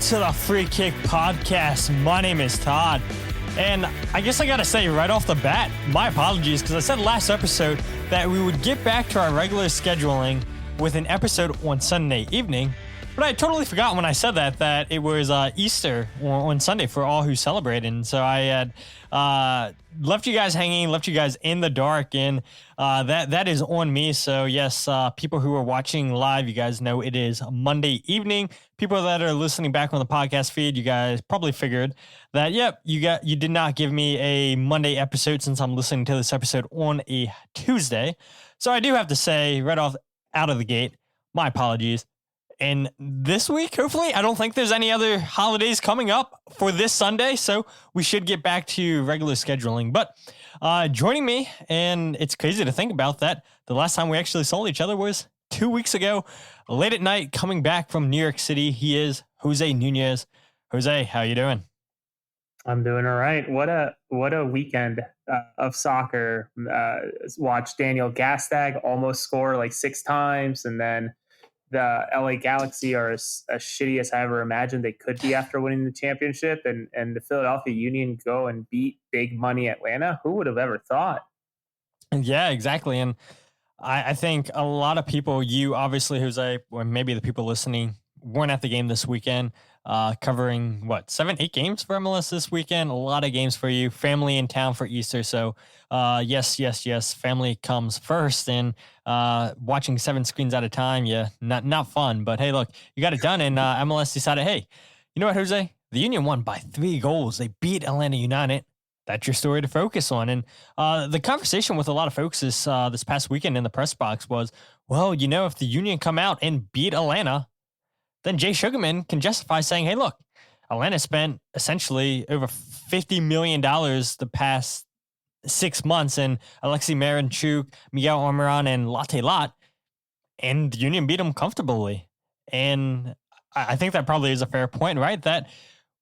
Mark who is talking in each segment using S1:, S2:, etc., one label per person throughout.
S1: to the Free Kick Podcast. My name is Todd, and I guess I gotta say right off the bat, my apologies, because I said last episode that we would get back to our regular scheduling with an episode on Sunday evening, but I totally forgot when I said that it was Easter on Sunday for all who celebrate, and so I had left you guys hanging, left you guys in the dark, and that is on me. So yes, people who are watching live, you guys know it is Monday evening. People that are listening back on the podcast feed, you guys probably figured that, yep, you did not give me a Monday episode since I'm listening to this episode on a Tuesday. So I do have to say right off out of the gate, my apologies. And this week, hopefully, I don't think there's any other holidays coming up for this Sunday, so we should get back to regular scheduling. But joining me, and it's crazy to think about that, the last time we actually saw each other was 2 weeks ago, late at night, coming back from New York City. He is José Nuñez. Jose, how you doing?
S2: I'm doing all right. What a weekend of soccer. Watched Daniel Gastag almost score like 6 times, and then the LA Galaxy are as shitty as I ever imagined they could be after winning the championship, and the Philadelphia Union go and beat big money Atlanta. Who would have ever thought?
S1: Yeah, exactly. And I think a lot of people, you obviously, Jose, or maybe the people listening, weren't at the game this weekend, covering 7-8 games for MLS this weekend. A lot of games for you, family in town for Easter. So yes, family comes first, and watching 7 screens at a time, yeah, not fun, but hey, look, you got it done. And MLS decided, hey, you know what, Jose, the Union won by 3 goals. They beat Atlanta United. That's your story to focus on. And the conversation with a lot of folks this past weekend in the press box was, well, you know, if the Union come out and beat Atlanta, then Jay Sugarman can justify saying, hey, look, Atlanta spent essentially over $50 million the past 6 months in Alexei Marinchuk, Miguel Almiron, and Latte Lot, and the Union beat them comfortably. And I think that probably is a fair point, right? That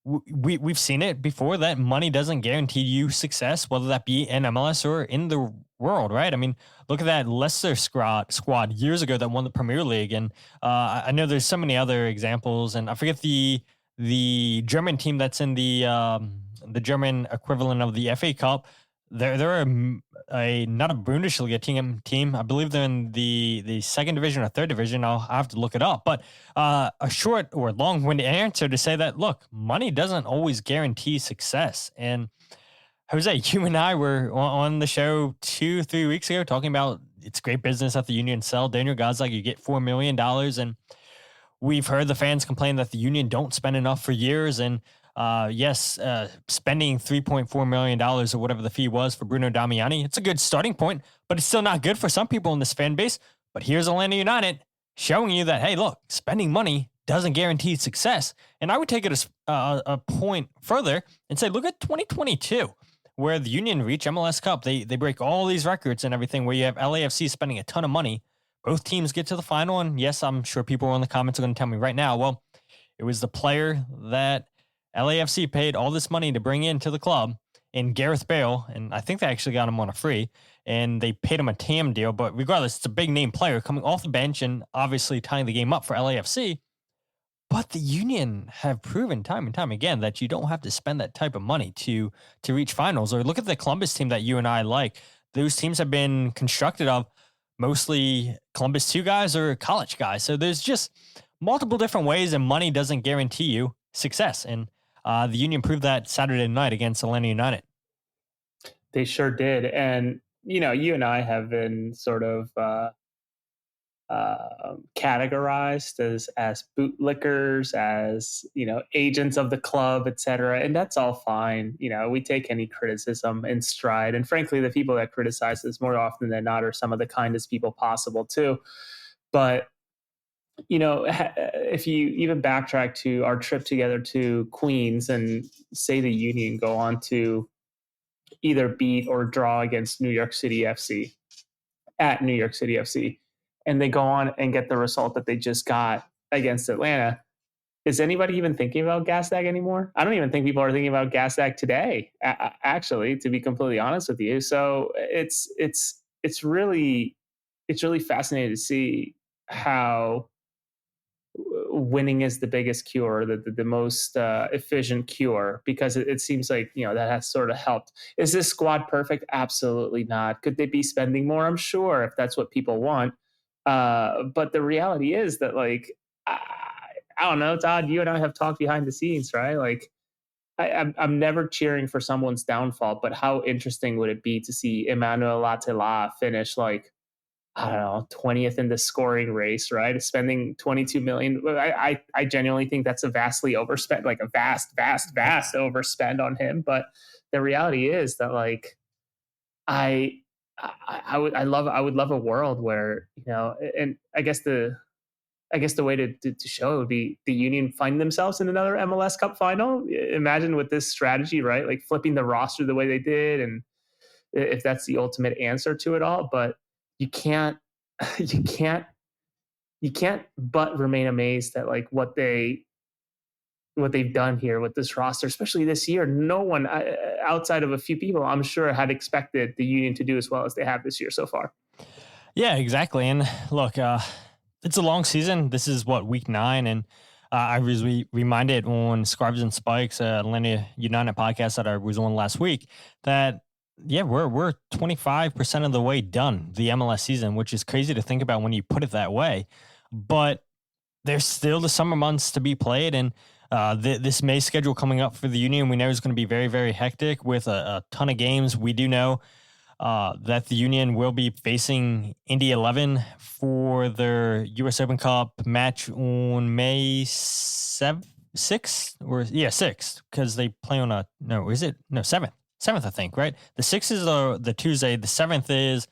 S1: we've seen it before, that money doesn't guarantee you success, whether that be in MLS or in the world, right? I mean, look at that Leicester squad years ago that won the Premier League. And I know there's so many other examples, and I forget the German team that's in the German equivalent of the FA Cup. They're not a Bundesliga team. I believe they're in the second division or third division. I'll have to look it up. But a short or long-winded answer to say that, look, money doesn't always guarantee success. And Jose, you and I were on the show 2-3 weeks ago talking about it's great business at the Union sell Daniel Gazdag. You get $4 million. And we've heard the fans complain that the Union don't spend enough for years. And spending $3.4 million or whatever the fee was for Bruno Damiani, it's a good starting point, but it's still not good for some people in this fan base. But here's Atlanta United showing you that, hey, look, spending money doesn't guarantee success. And I would take it a point further and say, look at 2022, where the Union reach MLS Cup. They break all these records and everything, where you have LAFC spending a ton of money. Both teams get to the final. And yes, I'm sure people in the comments are going to tell me right now, well, it was the player that LAFC paid all this money to bring into the club in Gareth Bale, and I think they actually got him on a free, and they paid him a TAM deal. But regardless, it's a big name player coming off the bench and obviously tying the game up for LAFC. But the Union have proven time and time again that you don't have to spend that type of money to reach finals. Or look at the Columbus team that you and I like. Those teams have been constructed of mostly Columbus 2 guys or college guys. So there's just multiple different ways, and money doesn't guarantee you success. And the Union proved that Saturday night against Atlanta United.
S2: They sure did. And, you know, you and I have been sort of categorized as bootlickers, as, you know, agents of the club, et cetera. And that's all fine. You know, we take any criticism in stride. And frankly, the people that criticize this more often than not are some of the kindest people possible too. But you know, if you even backtrack to our trip together to Queens and say the Union go on to either beat or draw against New York City FC at New York City FC, and they go on and get the result that they just got against Atlanta, is anybody even thinking about Gazdag anymore? I don't even think people are thinking about Gazdag today, actually, to be completely honest with you. So it's really fascinating to see how winning is the biggest cure, the most efficient cure, because it seems like, that has sort of helped. Is this squad perfect? Absolutely not. Could they be spending more? I'm sure, if that's what people want. But the reality is that, like, I don't know, Todd, you and I have talked behind the scenes, right? Like, I'm never cheering for someone's downfall, but how interesting would it be to see Emmanuel Latela finish, like, I don't know, 20th in the scoring race, right? Spending 22 million. I genuinely think that's a vastly overspent, like a vast overspend on him. But the reality is that, like, I would love a world where, and I guess the way to show it would be the Union find themselves in another MLS Cup final. Imagine with this strategy, right? Like flipping the roster the way they did, and if that's the ultimate answer to it all. But you can't you can't but remain amazed at, like, what they've done here with this roster, especially this year. No one outside of a few people, I'm sure, had expected the Union to do as well as they have this year so far.
S1: Yeah, exactly. And look, it's a long season. This is week 9, and I was reminded on Scarves and Spikes, Atlanta United podcast that I was on last week, that we're 25% of the way done the MLS season, which is crazy to think about when you put it that way. But there's still the summer months to be played, and this May schedule coming up for the Union, we know is going to be very, very hectic with a ton of games. We do know that the Union will be facing Indy 11 for their U.S. Open Cup match on May 6th, 6th, because they play on 7th, I think, right? The 6th is the Tuesday, the 7th is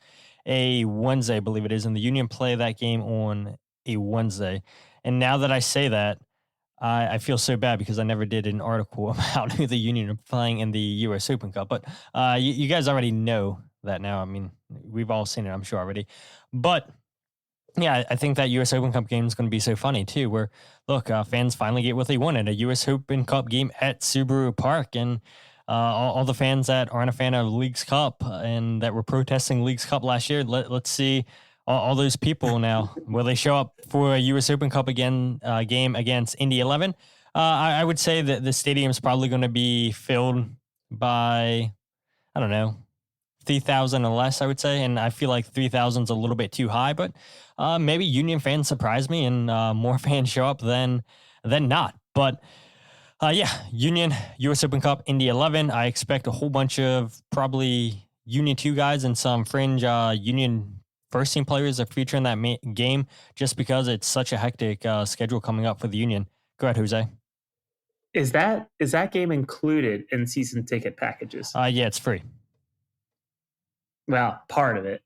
S1: a Wednesday, I believe it is, and the Union play that game on a Wednesday. And now that I say that, I feel so bad because I never did an article about who the Union are playing in the U.S. Open Cup, but you guys already know that now. I mean, we've all seen it, I'm sure, already. But yeah, I think that U.S. Open Cup game is going to be so funny too, where, look, fans finally get what they wanted, a U.S. Open Cup game at Subaru Park, and all the fans that aren't a fan of Leagues Cup and that were protesting Leagues Cup last year, let's see all those people now. Will they show up for a U.S. Open Cup game against Indy 11? I would say that the stadium is probably going to be filled by, I don't know, 3,000 or less, I would say. And I feel like 3,000 is a little bit too high, but maybe Union fans surprise me and more fans show up than not. But Union, U.S. Open Cup, Indy 11. I expect a whole bunch of probably Union 2 guys and some fringe Union first team players are featuring that game, just because it's such a hectic schedule coming up for the Union. Go ahead, Jose.
S2: Is that game included in season ticket packages?
S1: Yeah, it's free.
S2: Well, part of it.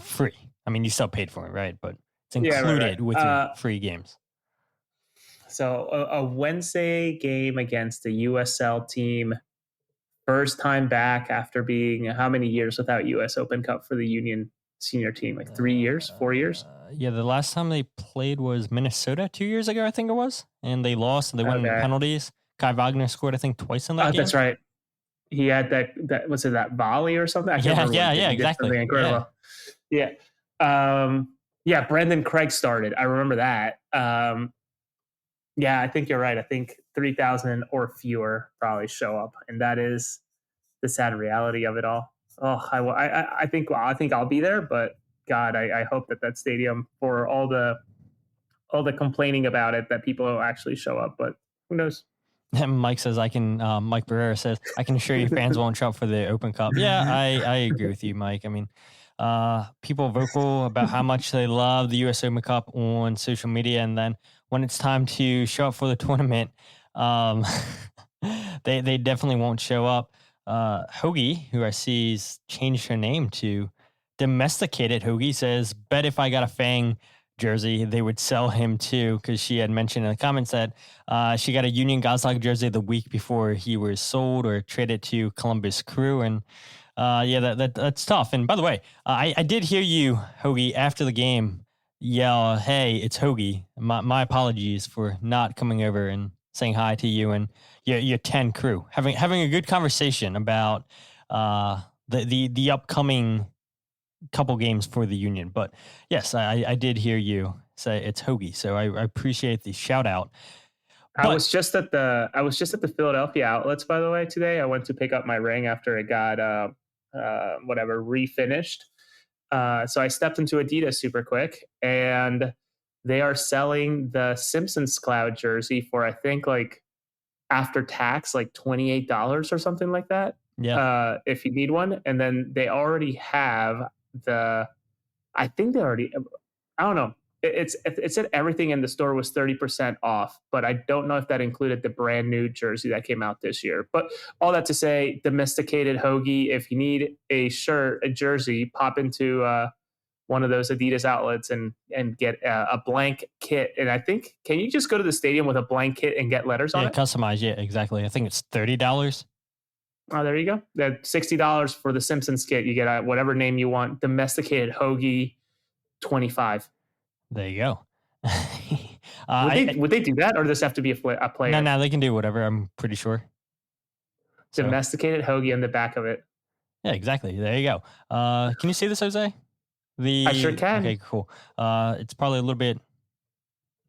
S1: Free. I mean, you still paid for it, right? But it's included with your free games.
S2: So a Wednesday game against the USL team, first time back after being how many years without U.S. Open Cup for the Union senior team? Like 3 years, 4 years?
S1: Yeah, the last time they played was Minnesota 2 years ago, I think it was. And they lost, and they went in penalties. Kai Wagner scored, I think, twice in that game.
S2: That's right. He had that was it, that volley or something? I can't remember.
S1: Yeah, exactly.
S2: Incredible. Yeah. Brendan Craig started. I remember that. I think you're right. I think 3,000 or fewer probably show up, and that is the sad reality of it all. Oh, I think I'll be there, but God, I hope that stadium, for all the complaining about it, that people will actually show up. But who knows?
S1: Mike says Mike Barrera says, I can assure you fans won't show up for the Open Cup. Yeah, I agree with you, Mike. I mean, people vocal about how much they love the U.S. Open Cup on social media, and then when it's time to show up for the tournament, they definitely won't show up. Hoagie, who I see's changed her name to Domesticated Hoagie, says, bet if I got a Fang jersey, they would sell him too, because she had mentioned in the comments that she got a Union Gazlag jersey the week before he was sold or traded to Columbus Crew. And that's tough. And by the way, I did hear you, Hoagie, after the game yell, "Hey, it's Hoagie. My apologies for not coming over and saying hi to you and your 10 crew." Having a good conversation about the upcoming couple games for the Union. But yes, I did hear you say it's hoagie. So I appreciate the shout out.
S2: I
S1: But
S2: was just at the Philadelphia outlets, by the way, today. I went to pick up my ring after it got whatever refinished. So I stepped into Adidas super quick, and they are selling the Simpsons Cloud jersey for, I think, like after tax, like $28 or something like that.
S1: yeah,
S2: If you need one, and then they already have the. I think they already. I don't know. It said everything in the store was 30% off, but I don't know if that included the brand new jersey that came out this year. But all that to say, domesticated hoagie. If you need a shirt, a jersey, pop into one of those Adidas outlets and get a blank kit. And I think, can you just go to the stadium with a blank kit and get letters on
S1: yeah,
S2: it?
S1: customize. Yeah, exactly. I think it's $30.
S2: Oh, there you go. That $60 for the Simpsons kit. You get whatever name you want. Domesticated hoagie, 25.
S1: There you go.
S2: Would they do that, or does this have to be a
S1: No,
S2: player?
S1: no, they can do whatever. I'm pretty sure. So
S2: Domesticated hoagie on the back of it.
S1: yeah, exactly. There you go. Can you see this, Jose?
S2: I sure can.
S1: Okay, cool. It's probably a little bit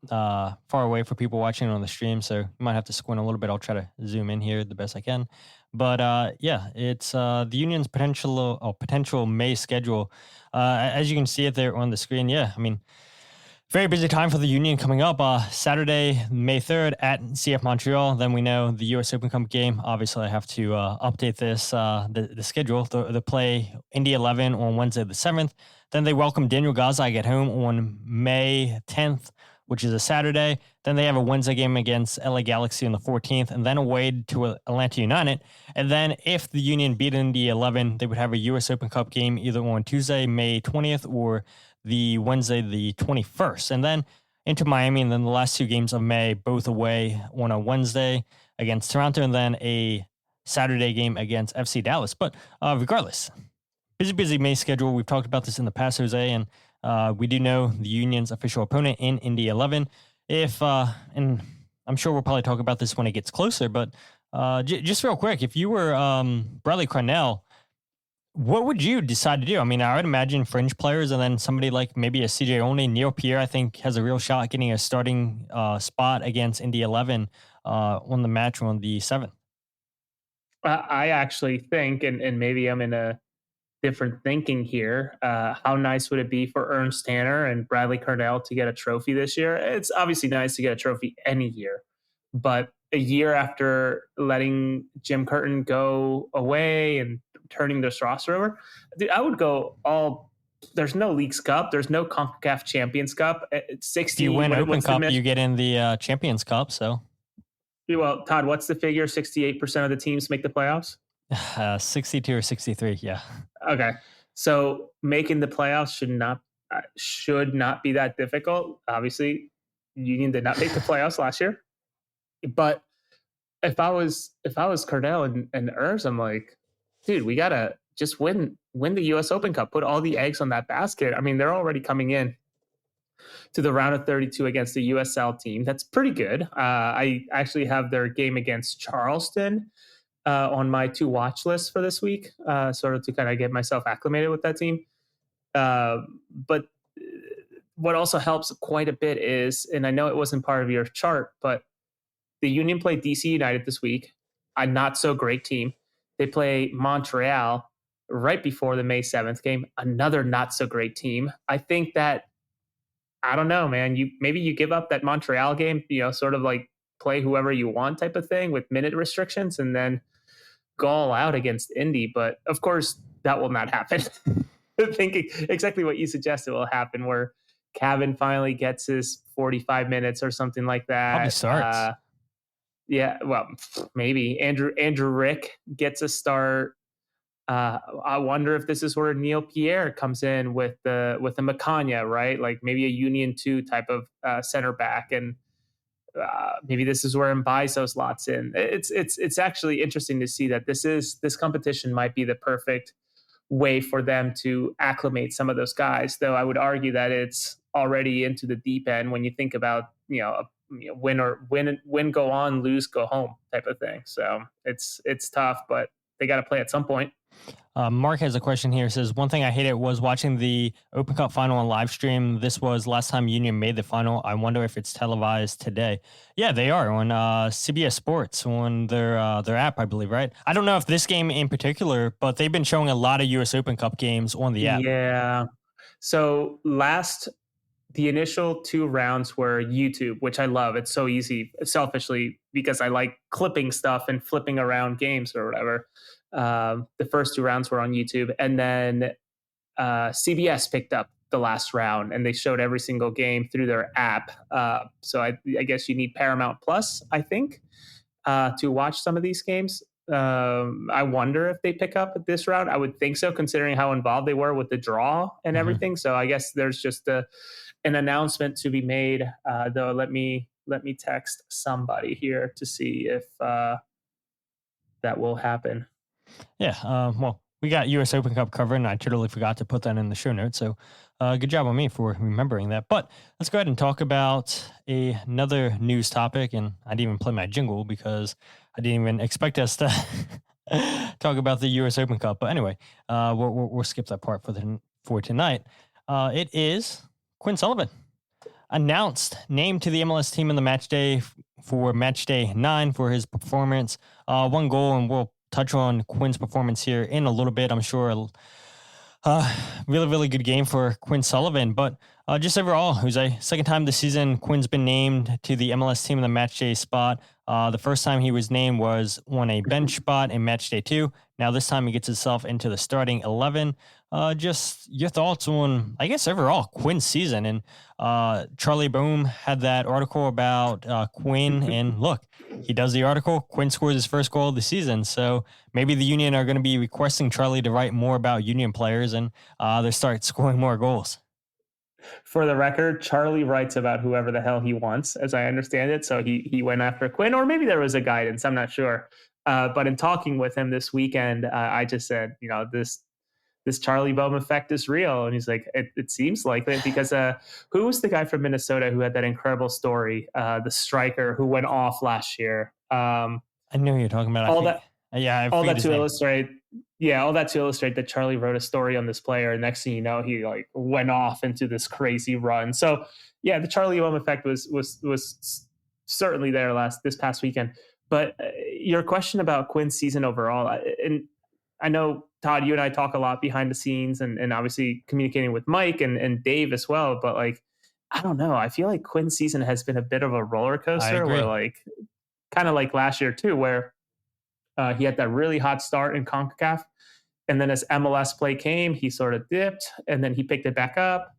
S1: far away for people watching on the stream, so you might have to squint a little bit. I'll try to zoom in here the best I can. But yeah, it's the Union's potential May schedule. As you can see it there on the screen. Yeah, I mean, very busy time for the Union coming up. Saturday, May 3rd at CF Montreal. Then we know the U.S. Open Cup game. Obviously, I have to update this, the schedule. The play Indy 11 on Wednesday the 7th. Then they welcome Daniel Gazag at home on May 10th, which is a Saturday. Then they have a Wednesday game against LA Galaxy on the 14th, and then away to Atlanta United. And then if the Union beat Indy 11, they would have a U.S. Open Cup game either on Tuesday, May 20th, or the Wednesday, the 21st, and then into Miami. And then the last two games of May, both away on a Wednesday against Toronto, and then a Saturday game against FC Dallas. But regardless, busy May schedule. We've talked about this in the past, Jose, and we do know the Union's official opponent in Indy 11. And I'm sure we'll probably talk about this when it gets closer, but just real quick, if you were Bradley Carnell, what would you decide to do? I mean, I would imagine fringe players, and then somebody like maybe a CJ Only, Neil Pierre, I think has a real shot at getting a starting spot against Indy 11 on the match on the 7th.
S2: I actually think, and maybe I'm in a different thinking here. How nice would it be for Ernst Tanner and Bradley Carnell to get a trophy this year? It's obviously nice to get a trophy any year, but a year after letting Jim Curtin go away and turning this roster over, dude, I would go all. There's no Leagues Cup. There's no CONCACAF Champions Cup. It's 60.
S1: If you win Open Cup, you get in the Champions Cup. So,
S2: well, Todd, what's the figure? 68% of the teams make the playoffs.
S1: 62 or 63. Yeah.
S2: Okay, so making the playoffs should not be that difficult. Obviously, Union did not make the playoffs last year, but if I was Cardell and Urs, I'm like, dude, we gotta just win the U.S. Open Cup. Put all the eggs on that basket. I mean, they're already coming in to the round of 32 against the USL team. That's pretty good. I actually have their game against Charleston on my to watch list for this week, sort of to kind of get myself acclimated with that team. But what also helps quite a bit is, and I know it wasn't part of your chart, but the Union played DC United this week, a not so great team. They play Montreal right before the May 7th game, another not so great team. I think that, I don't know, man, maybe you give up that Montreal game, sort of like play whoever you want type of thing with minute restrictions, and then go all out against Indy. But of course, that will not happen. Thinking exactly what you suggested will happen, where Cavan finally gets his 45 minutes or something like that.
S1: Probably starts.
S2: Yeah, well, maybe Andrew Rick gets a start. I wonder if this is where Neil Pierre comes in with the Macania, right? Like maybe a Union 2 type of center back, and maybe this is where Mbaiso slots in. It's actually interesting to see that this competition might be the perfect way for them to acclimate some of those guys. Though I would argue that it's already into the deep end when you think about win, go on, lose, go home type of thing. So it's tough, but they got to play at some point.
S1: Mark has a question here. It says, one thing I hated was watching the Open Cup final on live stream. This was last time Union made the final. I wonder if it's televised today. Yeah, they are on CBS Sports on their app, I believe, right? I don't know if this game in particular, but they've been showing a lot of US Open Cup games on the app.
S2: Yeah. So the initial 2 rounds were YouTube, which I love. It's so easy, selfishly, because I like clipping stuff and flipping around games or whatever. The first 2 rounds were on YouTube, and then CBS picked up the last round, and they showed every single game through their app. So I guess you need Paramount Plus, I think, to watch some of these games. I wonder if they pick up this round. I would think so, considering how involved they were with the draw and everything. So I guess there's just an announcement to be made. Though let me text somebody here to see if that will happen.
S1: Yeah. Well, we got US Open Cup covered, and I totally forgot to put that in the show notes. So good job on me for remembering that. But let's go ahead and talk about another news topic. And I didn't even play my jingle because I didn't even expect us to talk about the US Open Cup. But anyway, we'll skip that part for tonight. It is Quinn Sullivan announced, named to the MLS team in the Matchday for Matchday 9 for his performance. 1 goal, and we'll touch on Quinn's performance here in a little bit. I'm sure really, really good game for Quinn Sullivan. But just overall, Jose, second time this season, Quinn's been named to the MLS team in the Matchday spot. The first time he was named was on a bench spot in Matchday 2. Now this time he gets himself into the starting 11. Just your thoughts on, I guess, overall Quinn's season. And Charlie Boom had that article about Quinn, and look, he does the article. Quinn scores his first goal of the season. So maybe the Union are going to be requesting Charlie to write more about Union players, and they start scoring more goals.
S2: For the record, Charlie writes about whoever the hell he wants, as I understand it. So he went after Quinn, or maybe there was a guidance. I'm not sure. But in talking with him this weekend, I just said, this Charlie Boehm effect is real. And he's like, it seems like it, because who was the guy from Minnesota who had that incredible story, the striker who went off last year?
S1: I know who you're talking about.
S2: All that to illustrate that Charlie wrote a story on this player, and next thing you know, he like went off into this crazy run. So yeah, the Charlie Boehm effect was certainly there this past weekend. But your question about Quinn's season overall, and I know, Todd, you and I talk a lot behind the scenes, and obviously communicating with Mike and Dave as well. But like, I don't know. I feel like Quinn's season has been a bit of a roller coaster, where like, kind of like last year too, where he had that really hot start in CONCACAF. And then as MLS play came, he sort of dipped, and then he picked it back up,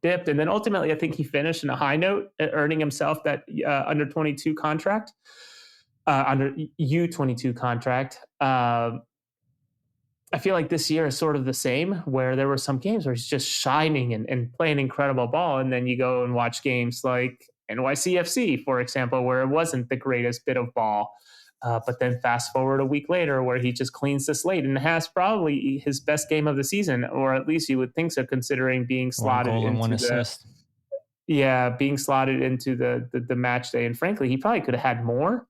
S2: dipped. And then ultimately, I think he finished in a high note, earning himself that under 22 contract, under U22 contract. I feel like this year is sort of the same, where there were some games where he's just shining and playing incredible ball. And then you go and watch games like NYCFC, for example, where it wasn't the greatest bit of ball. But then fast forward a week later, where he just cleans the slate and has probably his best game of the season, or at least you would think so, considering being slotted being slotted into the match day. And frankly, he probably could have had more,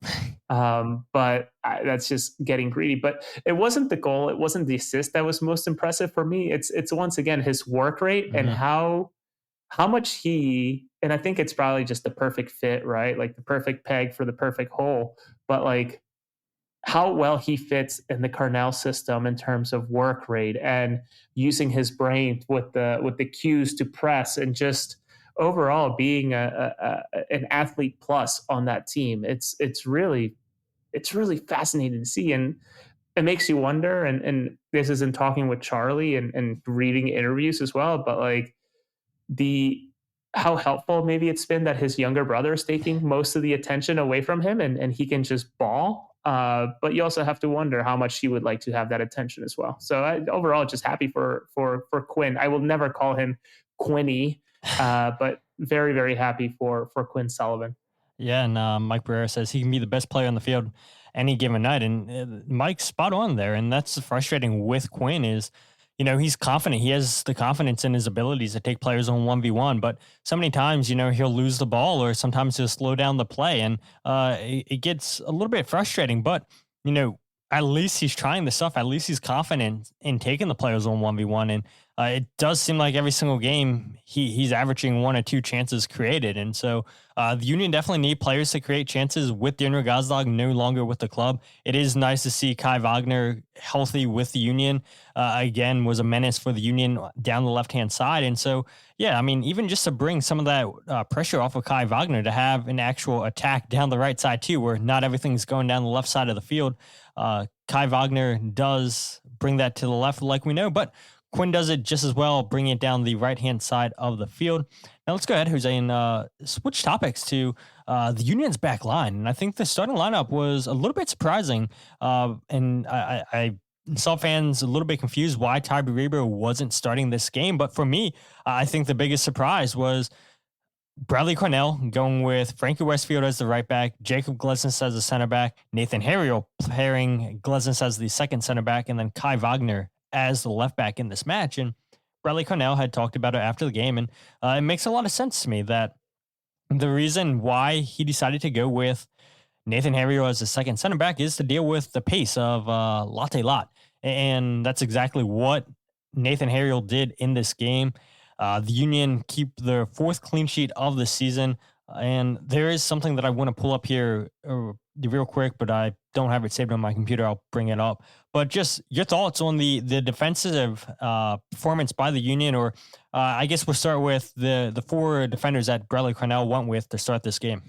S2: but that's just getting greedy. But it wasn't the goal, it wasn't the assist that was most impressive for me. It's once again his work rate, and how much and I think it's probably just the perfect fit, right? Like the perfect peg for the perfect hole. But like, how well he fits in the Carnell system in terms of work rate and using his brain with the cues to press, and just overall being an athlete plus on that team. It's really fascinating to see, and it makes you wonder. And this is in talking with Charlie and reading interviews as well, but like how helpful maybe it's been that his younger brother is taking most of the attention away from him, and he can just ball. But you also have to wonder how much he would like to have that attention as well. So overall, just happy for Quinn. I will never call him Quinny, but very, very happy for Quinn Sullivan.
S1: Yeah, and Mike Barrera says he can be the best player on the field any given night, and Mike's spot on there. And that's frustrating with Quinn is, he's confident. He has the confidence in his abilities to take players on 1v1, but so many times, he'll lose the ball, or sometimes he'll slow down the play, and it gets a little bit frustrating. But, at least he's trying this stuff. At least he's confident in taking the players on 1v1. And it does seem like every single game he's averaging 1 or 2 chances created. And so the Union definitely need players to create chances with Daniel Gazdag no longer with the club. It is nice to see Kai Wagner healthy with the Union. Again, was a menace for the Union down the left-hand side. And so, yeah, I mean, even just to bring some of that pressure off of Kai Wagner to have an actual attack down the right side too, where not everything's going down the left side of the field. Kai Wagner does bring that to the left like we know, but Quinn does it just as well, bringing it down the right-hand side of the field. Now let's go ahead, Jose, and switch topics to the Union's back line. And I think the starting lineup was a little bit surprising. And I saw fans a little bit confused why Tai Baribo wasn't starting this game. But for me, I think the biggest surprise was Bradley Carnell going with Frankie Westfield as the right back, Jacob Glesnes as the center back, Nathan Harriel pairing Glesnes as the second center back, and then Kai Wagner as the left back in this match. And Bradley Carnell had talked about it after the game, and it makes a lot of sense to me that the reason why he decided to go with Nathan Harriel as the second center back is to deal with the pace of Latte Lot. And that's exactly what Nathan Harriel did in this game. The Union keep their 4th clean sheet of the season. And there is something that I want to pull up here real quick, but I don't have it saved on my computer. I'll bring it up. But just your thoughts on the defensive performance by the Union, or I guess we'll start with the 4 defenders that Bradley Carnell went with to start this game.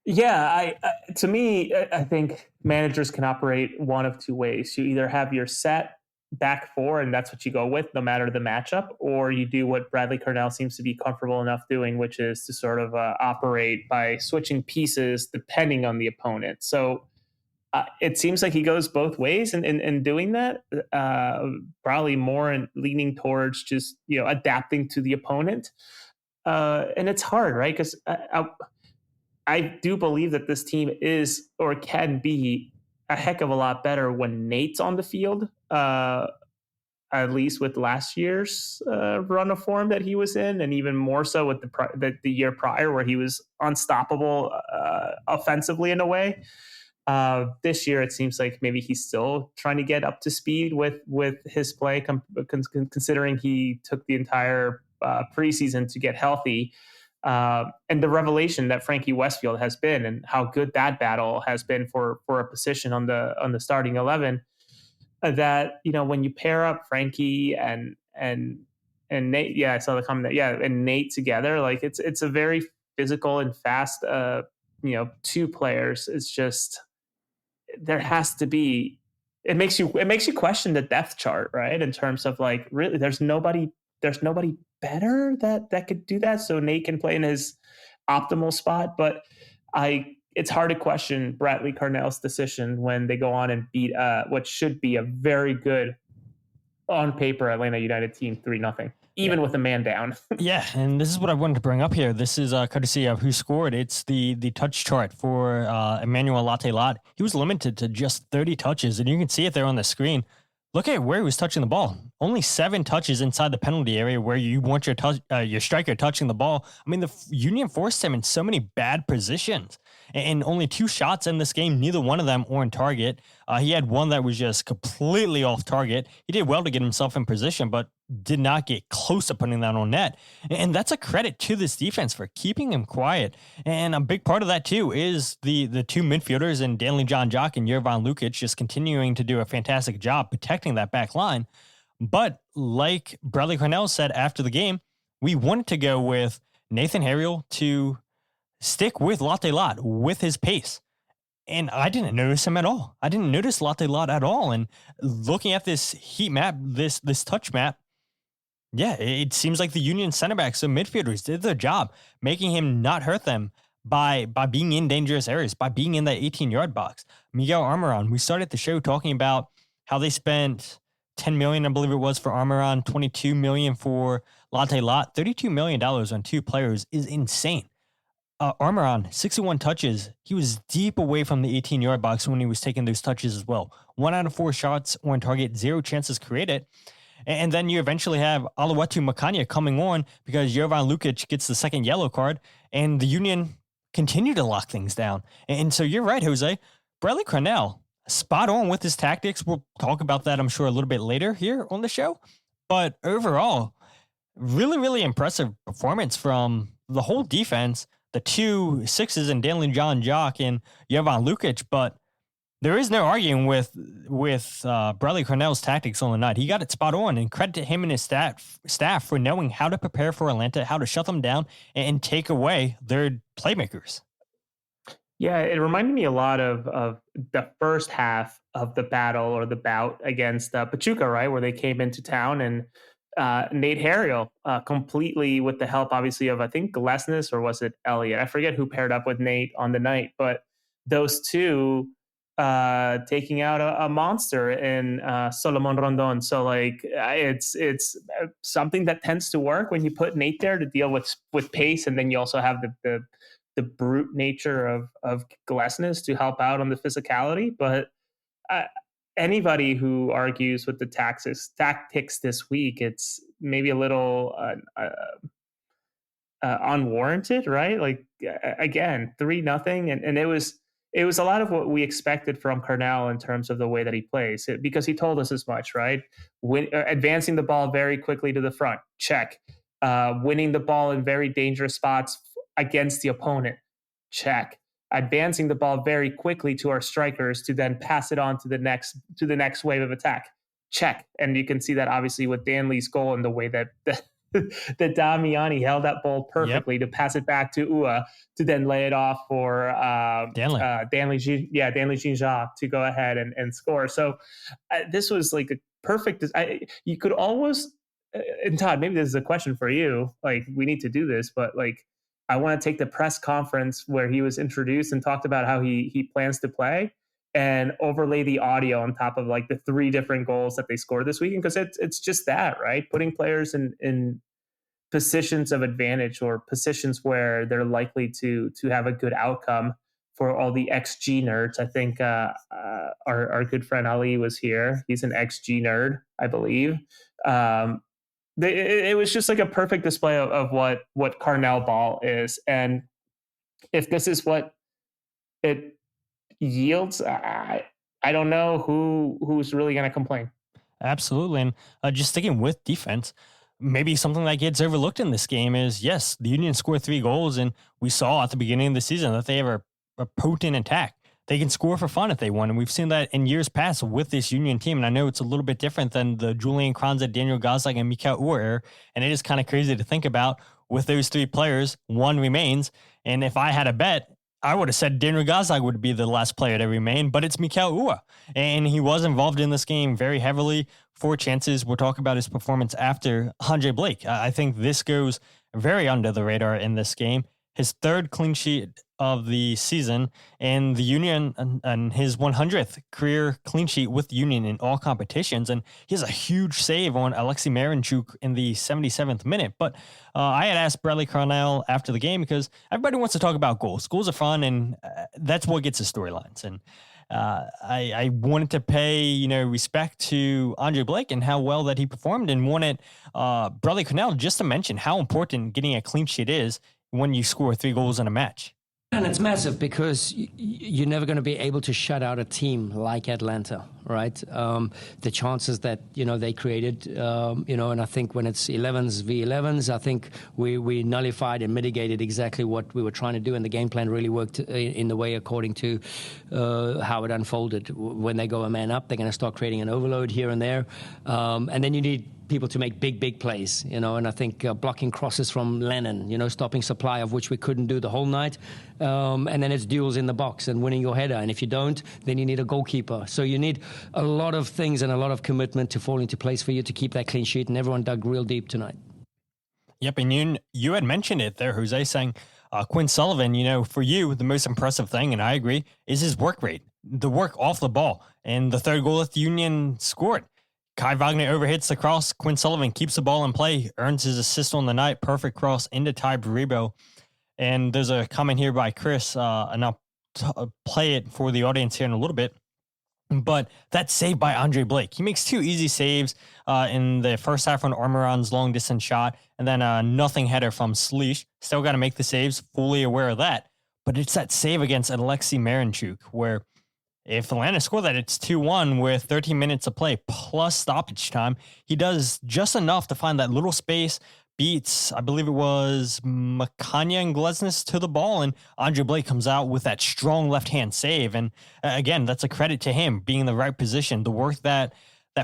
S2: Yeah, to me, I think managers can operate one of 2 ways. You either have your set back 4, and that's what you go with no matter the matchup, or you do what Bradley Carnell seems to be comfortable enough doing, which is to sort of operate by switching pieces depending on the opponent. So it seems like he goes both ways in doing that, probably more in leaning towards just, adapting to the opponent. And it's hard, right? Because I do believe that this team is or can be a heck of a lot better when Nate's on the field, at least with last year's run of form that he was in, and even more so with the year prior where he was unstoppable offensively in a way. This year, it seems like maybe he's still trying to get up to speed with his play, considering he took the entire preseason to get healthy. And the revelation that Frankie Westfield has been, and how good that battle has been for a position on the starting 11. That when you pair up Frankie and Nate, I saw the comment that and Nate together, like it's a very physical and fast 2 players. It's just there has to be. It makes you question the depth chart, right? In terms of like, really, there's nobody better that could do that. So Nate can play in his optimal spot, but it's hard to question Bradley Carnell's decision when they go on and beat what should be a very good on paper Atlanta United team 3-0, even with a man down.
S1: Yeah, and this is what I wanted to bring up here. This is courtesy of Who Scored. It's the touch chart for Emmanuel Latte Lot. He was limited to just 30 touches, and you can see it there on the screen. Look at where he was touching the ball. Only 7 touches inside the penalty area where you want your striker touching the ball. I mean, the Union forced him in so many bad positions. And only 2 shots in this game, neither one of them on target. He had one that was just completely off target. He did well to get himself in position, but did not get close to putting that on net. And that's a credit to this defense for keeping him quiet. And a big part of that, too, is the 2 midfielders in Danley Jean Jacques and Jovan Lukic just continuing to do a fantastic job protecting that back line. But like Bradley Carnell said after the game, we wanted to go with Nathan Harriel to stick with Latte Lot with his pace. And I didn't notice him at all. I didn't notice Latte Lot at all. And looking at this heat map, this touch map, it seems like the Union center backs, so midfielders, did their job, making him not hurt them by being in dangerous areas, by being in that 18-yard box. Miguel Almiron, we started the show talking about how they spent $10 million, I believe it was, for Almiron, $22 million for Latte Lot. $32 million on 2 players is insane. Almiron, 61 touches. He was deep away from the 18-yard box when he was taking those touches as well. 1 out of 4 shots on target, 0 chances created. And then you eventually have Oluwatu Makanya coming on because Jovan Lukic gets the second yellow card, and the Union continue to lock things down. And so you're right, Jose. Bradley Carnell, spot on with his tactics. We'll talk about that, I'm sure, a little bit later here on the show. But overall, really, really impressive performance from the whole defense, the 2 6s and Danley Jean Jacques and Jovan Lukic. But there is no arguing with Bradley Carnell's tactics on the night. He got it spot on, and credit to him and his staff for knowing how to prepare for Atlanta, how to shut them down, and take away their playmakers.
S2: Yeah, it reminded me a lot of the first half of the battle or the bout against Pachuca, right, where they came into town and Nate Harriel completely with the help, obviously, of I think Glesnes or was it Elliott? I forget who paired up with Nate on the night, but those two taking out a monster in Solomon Rondon. So like it's something that tends to work when you put Nate there to deal with pace, and then you also have the brute nature of Glesnes to help out on the physicality. But anybody who argues with the tactics this week, it's maybe a little unwarranted, right? Like again, 3-0, and it was a lot of what we expected from Carnell in terms of the way that he plays, because he told us as much, right? Advancing the ball very quickly to the front, check. Winning the ball in very dangerous spots against the opponent, check. Advancing the ball very quickly to our strikers to then pass it on to the next wave of attack, check. And you can see that obviously with Danley's goal and the way that that Damiani held that ball perfectly to pass it back to Uhre to then lay it off for Danley Jean Jacques to go ahead and score. So this was like a perfect. You could almost, and Todd, maybe this is a question for you. Like, we need to do this, but like, I want to take the press conference where he was introduced and talked about how he plans to play, and overlay the audio on top of like the 3 different goals that they scored this weekend, because it's just that, right? Putting players in positions of advantage or positions where they're likely to have a good outcome for all the XG nerds. I think our good friend Ali was here. He's an XG nerd, I believe. It was just like a perfect display of what Carnell ball is. And if this is what it yields, I don't know who's really going to complain.
S1: Absolutely. And just sticking with defense, maybe something that gets overlooked in this game is, yes, the Union scored 3 goals, and we saw at the beginning of the season that they have a potent attack. They can score for fun if they want, and we've seen that in years past with this Union team. And I know it's a little bit different than the Julian Kranza, Daniel Gazdag, and Mikael Uhre, and it is kind of crazy to think about. With those 3 players, 1 remains, and if I had a bet, I would have said Daniel Gazdag would be the last player to remain, but it's Mikael Uhre, and he was involved in this game very heavily. 4 chances. We'll talk about his performance after Andre Blake. I think this goes very under the radar in this game. His 3rd clean sheet of the season, and the Union and his 100th career clean sheet with the Union in all competitions. And he has a huge save on Alexei Marinchuk in the 77th minute. But I had asked Bradley Carnell after the game, because everybody wants to talk about goals. Goals are fun, and that's what gets the storylines. And I wanted to pay, respect to Andre Blake and how well that he performed, and wanted Bradley Carnell just to mention how important getting a clean sheet is when you score 3 goals in a match.
S3: And it's massive, because you're never going to be able to shut out a team like Atlanta, right? The chances that, they created, and I think when it's 11s v 11s, I think we nullified and mitigated exactly what we were trying to do. And the game plan really worked in the way according to how it unfolded. When they go a man up, they're going to start creating an overload here and there. And then you need people to make big plays, and I think blocking crosses from Lennon, stopping supply, of which we couldn't do the whole night. And then it's duels in the box and winning your header. And if you don't, then you need a goalkeeper. So you need a lot of things and a lot of commitment to fall into place for you to keep that clean sheet. And everyone dug real deep tonight.
S1: Yep. And you had mentioned it there, Jose, saying Quinn Sullivan, for you, the most impressive thing, and I agree, is his work rate, the work off the ball. And the 3rd goal that the Union scored, Kai Wagner overhits the cross. Quinn Sullivan keeps the ball in play, earns his assist on the night. Perfect cross into Tai Baribo. And there's a comment here by Chris, and I'll play it for the audience here in a little bit. But that save by Andre Blake. He makes 2 easy saves in the first half on Ormeron's long distance shot, and then a nothing header from Slish. Still got to make the saves, fully aware of that. But it's that save against Alexei Marinchuk where If Atlanta score that, it's 2-1 with 13 minutes of play plus stoppage time. He does just enough to find that little space, beats, I believe it was Makanya and Glesnes to the ball, and Andre Blake comes out with that strong left-hand save. And again, that's a credit to him being in the right position. The work that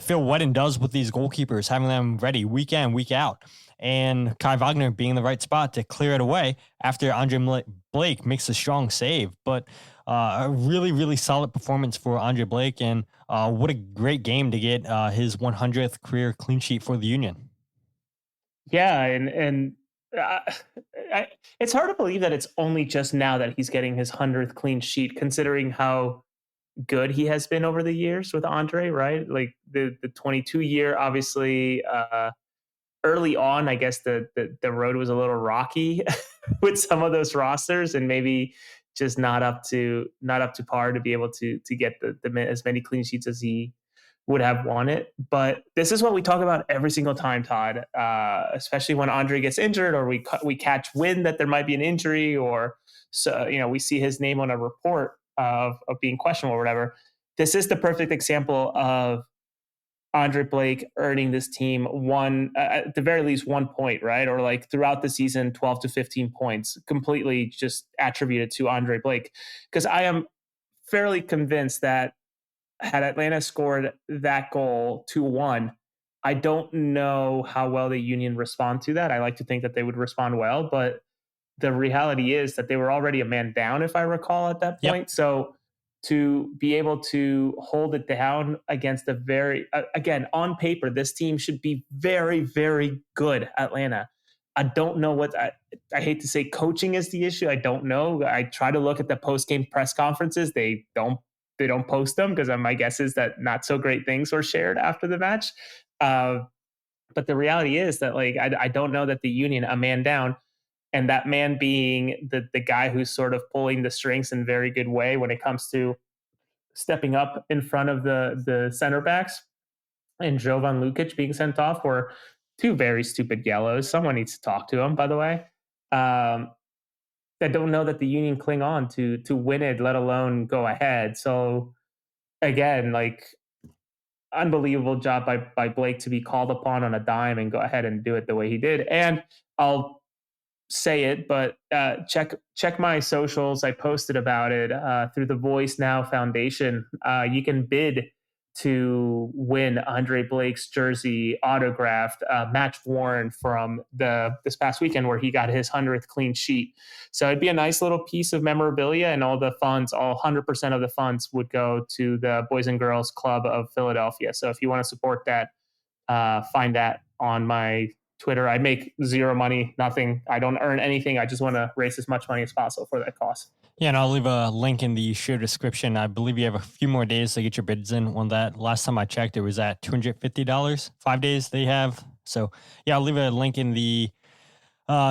S1: Phil Whedon does with these goalkeepers, having them ready week in, week out, and Kai Wagner being in the right spot to clear it away after Andre Blake makes a strong save. But a really, really solid performance for Andre Blake, and what a great game to get his 100th career clean sheet for the Union.
S2: Yeah, and it's hard to believe that it's only just now that he's getting his 100th clean sheet, considering how good he has been over the years with Andre, right? Like the 22 year, obviously, early on, I guess the road was a little rocky with some of those rosters, and maybe just not up to par to be able to get the as many clean sheets as he would have wanted. But this is what we talk about every single time, Todd, especially when Andre gets injured, or we catch wind that there might be an injury, or so, we see his name on a report of being questionable or whatever. This is the perfect example of Andre Blake earning this team at the very least 1 point, right? Or like throughout the season, 12 to 15 points, completely just attributed to Andre Blake. Because I am fairly convinced that had Atlanta scored that goal 2-1, I don't know how well the Union respond to that. I like to think that they would respond well, but the reality is that they were already a man down, if I recall, at that point. Yep. So to be able to hold it down against a again, on paper, this team should be very, very good, Atlanta. I don't know what I hate to say coaching is the issue. I don't know. I try to look at the post-game press conferences. They don't post them because my guess is that not so great things were shared after the match. But the reality is that I don't know that the Union, a man down, and that man being the guy who's sort of pulling the strings in a very good way when it comes to stepping up in front of the center backs, and Jovan Lukic being sent off for 2 very stupid yellows. Someone needs to talk to him, by the way. I don't know that the Union cling on to win it, let alone go ahead. So again, unbelievable job by Blake to be called upon on a dime and go ahead and do it the way he did. And I'll say it, but check my socials. I posted about it through the Voice Now Foundation. You can bid to win Andre Blake's jersey autographed, match worn from this past weekend where he got his 100th clean sheet. So it'd be a nice little piece of memorabilia, and all the funds, 100% of the funds would go to the Boys and Girls Club of Philadelphia. So if you want to support that, find that on my Twitter. I make zero money, nothing. I don't earn anything. I just want to raise as much money as possible for that cause.
S1: Yeah, and I'll leave a link in the show description. I believe you have a few more days to get your bids in on that. Last time I checked, it was at $250. 5 days they have. So yeah, I'll leave a link in the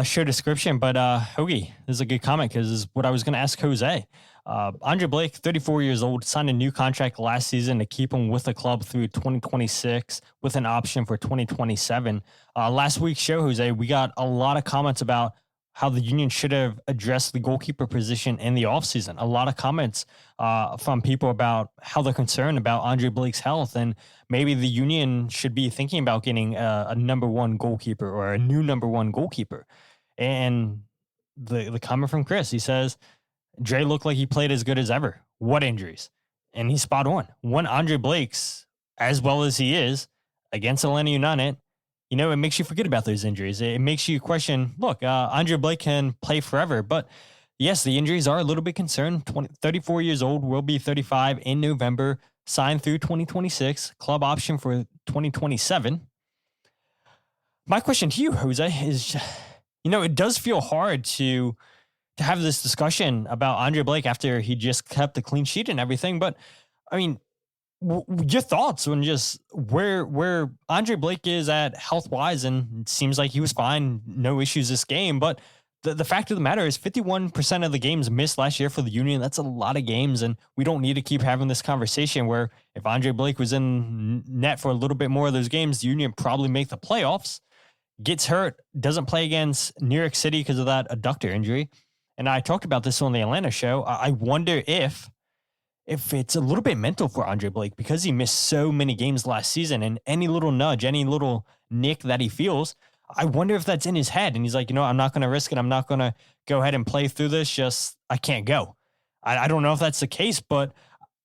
S1: show description. But Hoagie, this is a good comment because this is what I was going to ask Jose. Andre Blake, 34 years old, signed a new contract last season to keep him with the club through 2026 with an option for 2027. Last week's show, Jose, we got a lot of comments about how the Union should have addressed the goalkeeper position in the offseason. A lot of comments from people about how they're concerned about Andre Blake's health, and maybe the Union should be thinking about getting a number one goalkeeper or a new number one goalkeeper. And the comment from Chris, he says, Dre looked like he played as good as ever. What injuries? And he's spot on. When Andre Blake's as well as he is against Atlanta United, it makes you forget about those injuries. It makes you question, look, Andre Blake can play forever. But yes, the injuries are a little bit concerned. 34 years old, will be 35 in November, signed through 2026, club option for 2027. My question to you, Jose, is, it does feel hard to have this discussion about Andre Blake after he just kept the clean sheet and everything. But, I mean, your thoughts on just where Andre Blake is at health-wise, and it seems like he was fine, no issues this game. But the fact of the matter is 51% of the games missed last year for the Union. That's a lot of games, and we don't need to keep having this conversation where if Andre Blake was in net for a little bit more of those games, the Union probably make the playoffs. Gets hurt, doesn't play against New York City because of that adductor injury. And I talked about this on the Atlanta show. I wonder if if it's a little bit mental for Andre Blake because he missed so many games last season, and any little nudge, any little nick that he feels, I wonder if that's in his head. And he's like, I'm not going to risk it. I'm not going to go ahead and play through this. Just, I can't go. I don't know if that's the case, but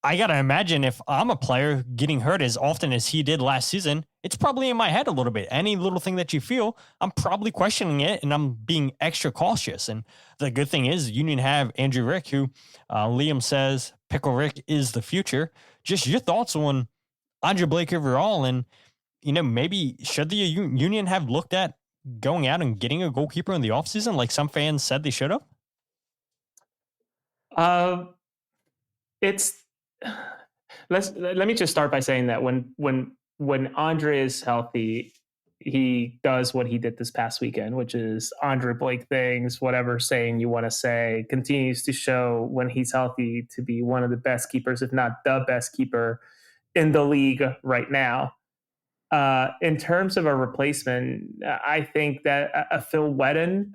S1: I got to imagine if I'm a player getting hurt as often as he did last season, it's probably in my head a little bit. Any little thing that you feel, I'm probably questioning it and I'm being extra cautious. And the good thing is Union have Andrew Rick, who Liam says Pickle Rick is the future. Just your thoughts on Andre Blake overall. And, maybe should the Union have looked at going out and getting a goalkeeper in the offseason like some fans said they should have?
S2: Let me just start by saying that when Andre is healthy, he does what he did this past weekend, which is Andre Blake things, whatever saying you want to say, continues to show when he's healthy to be one of the best keepers, if not the best keeper in the league right now. In terms of a replacement, I think that Phil Whedon,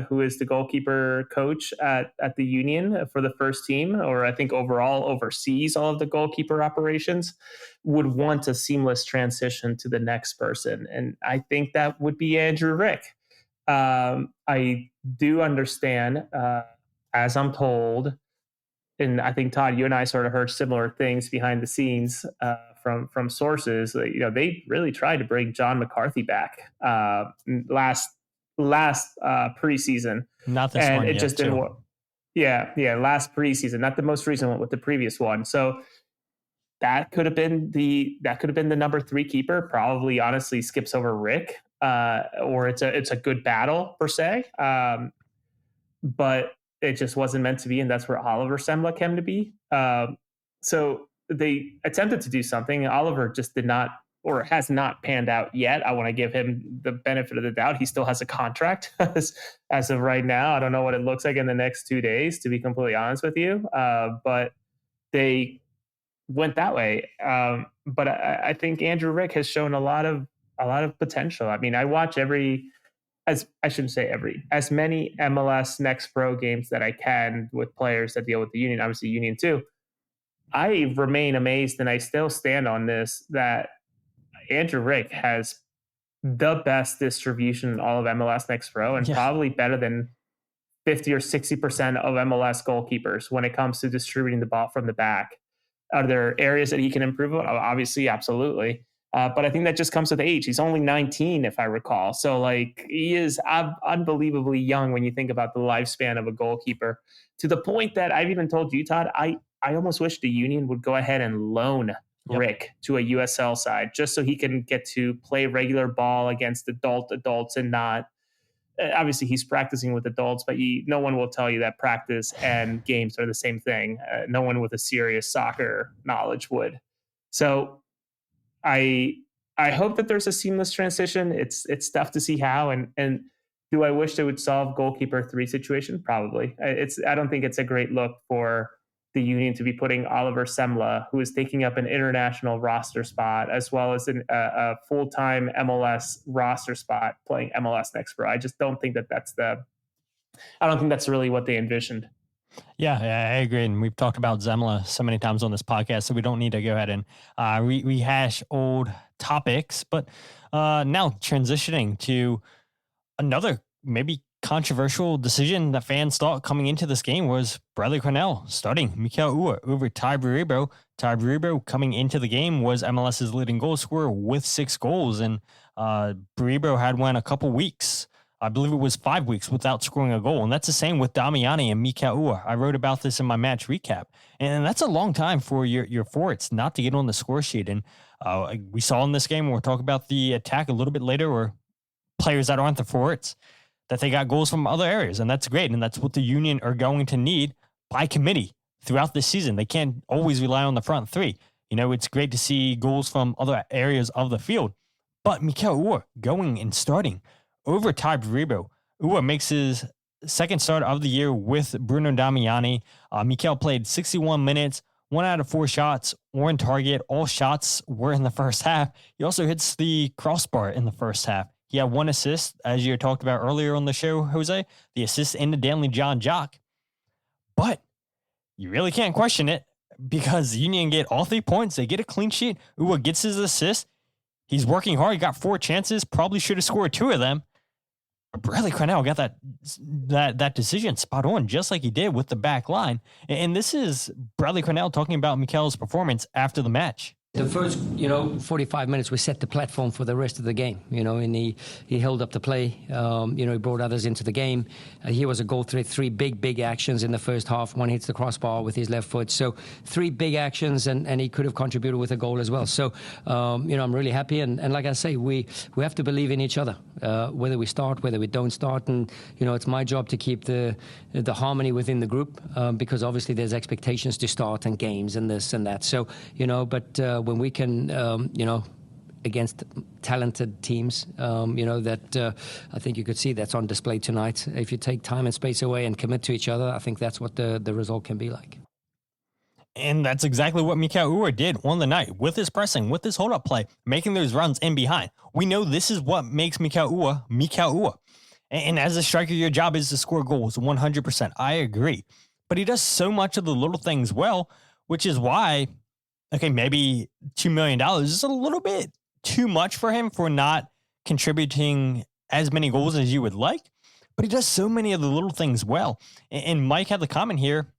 S2: who is the goalkeeper coach at the Union for the first team, or I think overall oversees all of the goalkeeper operations, would want a seamless transition to the next person. And I think that would be Andrew Rick. I do understand, as I'm told, and I think, Todd, you and I sort of heard similar things behind the scenes from sources. They really tried to bring John McCarthy back last preseason.
S1: Not this
S2: and
S1: one
S2: it
S1: yet,
S2: just didn't work. Yeah, last preseason, not the most recent one, with the previous one. So that could have been the number 3 keeper. Probably, honestly, skips over Rick, or it's a good battle per se. But it just wasn't meant to be, and that's where Oliver Semla came to be. So they attempted to do something. Oliver just did not, or has not panned out yet. I want to give him the benefit of the doubt. He still has a contract as of right now. I don't know what it looks like in the next 2 days, to be completely honest with you. But they went that way. But I think Andrew Rick has shown a lot of potential. I mean, I watch as many MLS Next Pro games that I can with players that deal with the Union, obviously Union too. I remain amazed, and I still stand on this, that Andrew Rick has the best distribution in all of MLS Next Pro, and probably better than 50 or 60% of MLS goalkeepers when it comes to distributing the ball from the back. Are there areas that he can improve on? Obviously, absolutely. But I think that just comes with age. He's only 19, if I recall. So, he is unbelievably young when you think about the lifespan of a goalkeeper, to the point that I've even told you, Todd, I almost wish the Union would go ahead and loan Rick to a USL side, just so he can get to play regular ball against adults and not. Obviously, he's practicing with adults, but no one will tell you that practice and games are the same thing. No one with a serious soccer knowledge would. So I hope that there's a seamless transition. It's tough to see how, and do I wish they would solve goalkeeper 3 situation? Probably. I don't think it's a great look for the Union to be putting Oliver Semla, who is taking up an international roster spot, as well as a full-time MLS roster spot, playing MLS Next Pro. I just don't think that's really what they envisioned.
S1: Yeah, I agree. And we've talked about Zemla so many times on this podcast, so we don't need to go ahead and rehash old topics. But now transitioning to another maybe controversial decision that fans thought coming into this game was Bradley Carnell starting Mikael Uhre over Tai Baribo. Tai Baribo coming into the game was MLS's leading goal scorer with 6 goals. And Baribo had went a couple weeks, I believe it was 5 weeks, without scoring a goal. And that's the same with Damiani and Mikael Uhre. I wrote about this in my match recap. And that's a long time for your forwards not to get on the score sheet. And we saw in this game, when we'll talk about the attack a little bit later, or players that aren't the forwards, that they got goals from other areas. And that's great. And that's what the Union are going to need by committee throughout this season. They can't always rely on the front 3. It's great to see goals from other areas of the field. But Mikael Uhre going and starting over Tai Baribo. Uhre makes his second start of the year with Bruno Damiani. Mikael played 61 minutes, 1 out of 4 shots were in target. All shots were in the first half. He also hits the crossbar in the first half. He had 1 assist, as you talked about earlier on the show, Jose, the assist into Danley Jean Jacques. But you really can't question it. because Union get all 3 points. They get a clean sheet. Uhre gets his assist. He's working hard. He got 4 chances. Probably should have scored 2 of them. But Bradley Carnell got that decision spot on, just like he did with the back line. And this is Bradley Carnell talking about Mikael's performance after the match.
S3: The first, 45 minutes, we set the platform for the rest of the game, and he held up the play. He brought others into the game. He was a goal threat, 3 big actions in the first half. One hits the crossbar with his left foot. So 3 big actions, and he could have contributed with a goal as well. So, I'm really happy. And like I say, we have to believe in each other, whether we start, whether we don't start. And, it's my job to keep the harmony within the group, because obviously there's expectations to start and games and this and that. So, but when we can, against talented teams, that I think you could see that's on display tonight. If you take time and space away and commit to each other, I think that's what the result can be like.
S1: And that's exactly what Mikael Uhre did on the night with his pressing, with his hold-up play, making those runs in behind. We know this is what makes Mikael Uhre. And as a striker, your job is to score goals 100%. I agree. But he does so much of the little things well, which is why, okay, maybe $2 million is a little bit too much for him for not contributing as many goals as you would like, but he does so many of the little things well. And Mike had the comment here,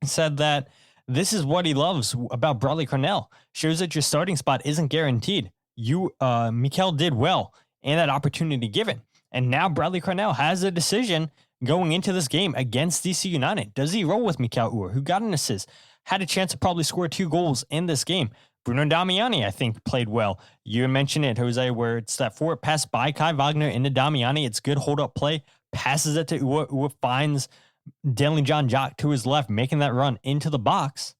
S1: said that this is what he loves about Bradley Carnell. Shows that your starting spot isn't guaranteed. Mikael did well and that opportunity given. And now Bradley Carnell has a decision going into this game against DC United. Does he roll with Mikael Uhre, who got an assist, had a chance to probably score 2 goals in this game? Bruno Damiani, I think, played well. You mentioned it, Jose, where it's that forward pass by Kai Wagner into Damiani. It's good hold-up play. Passes it to Uhre. Uhre finds Danley Jean Jacques to his left, making that run into the box.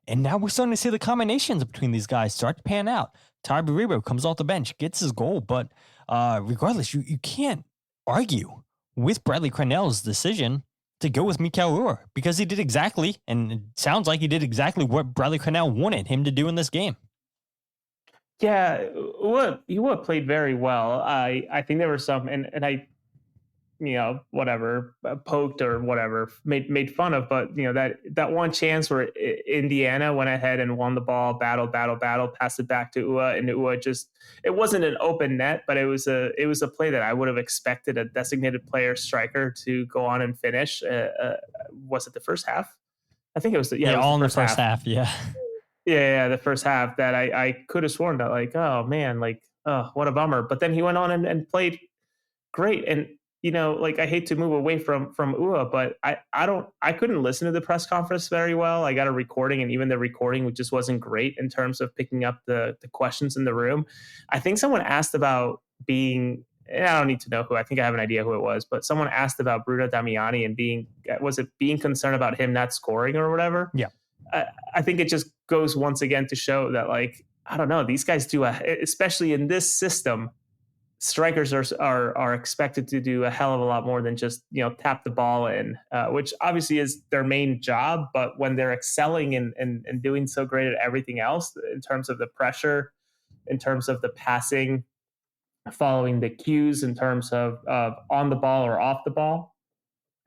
S1: And now we're starting to see the combinations between these guys start to pan out. Tai Baribo comes off the bench, gets his goal, but regardless, you can't argue with Bradley Carnell's decision to go with Mikael Uhre, because he did exactly, and it sounds like he did exactly what Bradley Carnell wanted him to do in this game.
S2: Yeah, Uhre played very well. I think there were some, and I, poked or whatever, made fun of, but that one chance where Indiana went ahead and won the ball, battle, passed it back to Uhre, and Uhre just, it wasn't an open net, but it was a play that I would have expected a designated player striker to go on and finish. Was it the first half? I think it was.
S1: All in the first half. Yeah.
S2: Yeah, the first half that I could have sworn that, like, oh man, like, oh, what a bummer. But then he went on and played great. And I hate to move away from Uhre, but I couldn't listen to the press conference very well. I got a recording, and even the recording just wasn't great in terms of picking up the questions in the room. I think someone asked about being, and I don't need to know who, I think I have an idea who it was, but someone asked about Bruno Damiani and being concerned about him not scoring or whatever.
S1: Yeah.
S2: I think it just goes once again to show that, like, I don't know, these guys do especially in this system, strikers are expected to do a hell of a lot more than just tap the ball in, which obviously is their main job. But when they're excelling and doing so great at everything else, in terms of the pressure, in terms of the passing, following the cues, in terms of on the ball or off the ball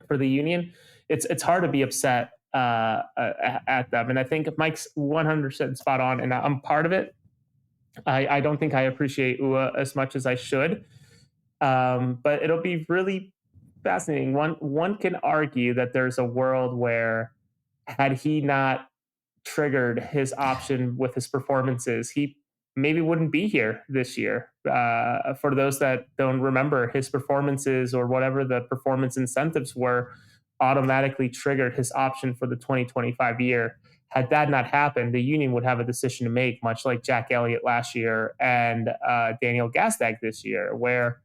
S2: for the Union, it's hard to be upset at them. And I think Mike's 100% spot on, and I'm part of it. I don't think I appreciate Uhre as much as I should, but it'll be really fascinating. One can argue that there's a world where, had he not triggered his option with his performances, he maybe wouldn't be here this year. For those that don't remember, his performances, or whatever the performance incentives were, automatically triggered his option for the 2025 year. Had that not happened, the Union would have a decision to make, much like Jack Elliott last year and Daniel Gastag this year, where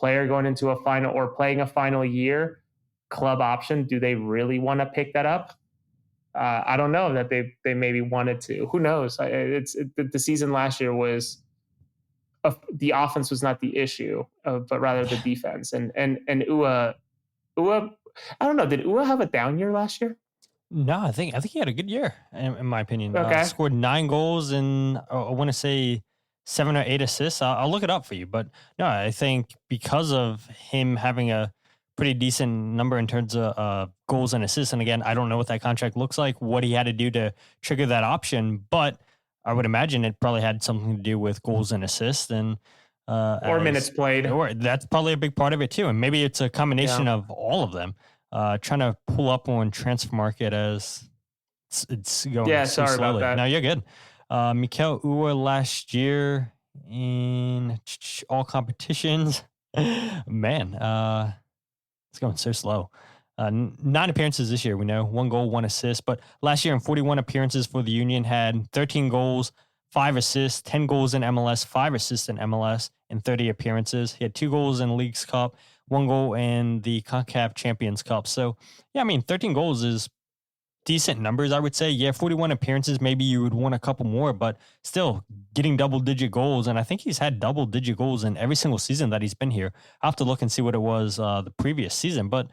S2: player going into a final or playing a final year, club option, do they really want to pick that up? I don't know that they maybe wanted to. Who knows? The season last year was the offense was not the issue, but rather the defense. And Uhre, I don't know. Did Uhre have a down year last year?
S1: No, I think he had a good year, in my opinion.
S2: Okay.
S1: Scored 9 goals and I want to say 7 or 8 assists. I'll look it up for you. But no, I think because of him having a pretty decent number in terms of goals and assists. And again, I don't know what that contract looks like, what he had to do to trigger that option, but I would imagine it probably had something to do with goals and assists and
S2: or minutes played.
S1: Or that's probably a big part of it too. And maybe it's a combination of all of them. Trying to pull up on transfer market as it's going so
S2: sorry
S1: slowly.
S2: about that.
S1: No, you're good. Mikael Uhre last year in all competitions. Man, it's going so slow. 9 appearances this year, we know. 1 goal, 1 assist. But last year in 41 appearances for the Union, had 13 goals, 5 assists, 10 goals in MLS, 5 assists in MLS in 30 appearances. He had 2 goals in Leagues Cup, 1 goal in the CONCACAF Champions Cup. So, yeah, I mean, 13 goals is decent numbers, I would say. Yeah, 41 appearances, maybe you would want a couple more, but still getting double-digit goals. And I think he's had double-digit goals in every single season that he's been here. I'll have to look and see what it was the previous season. But,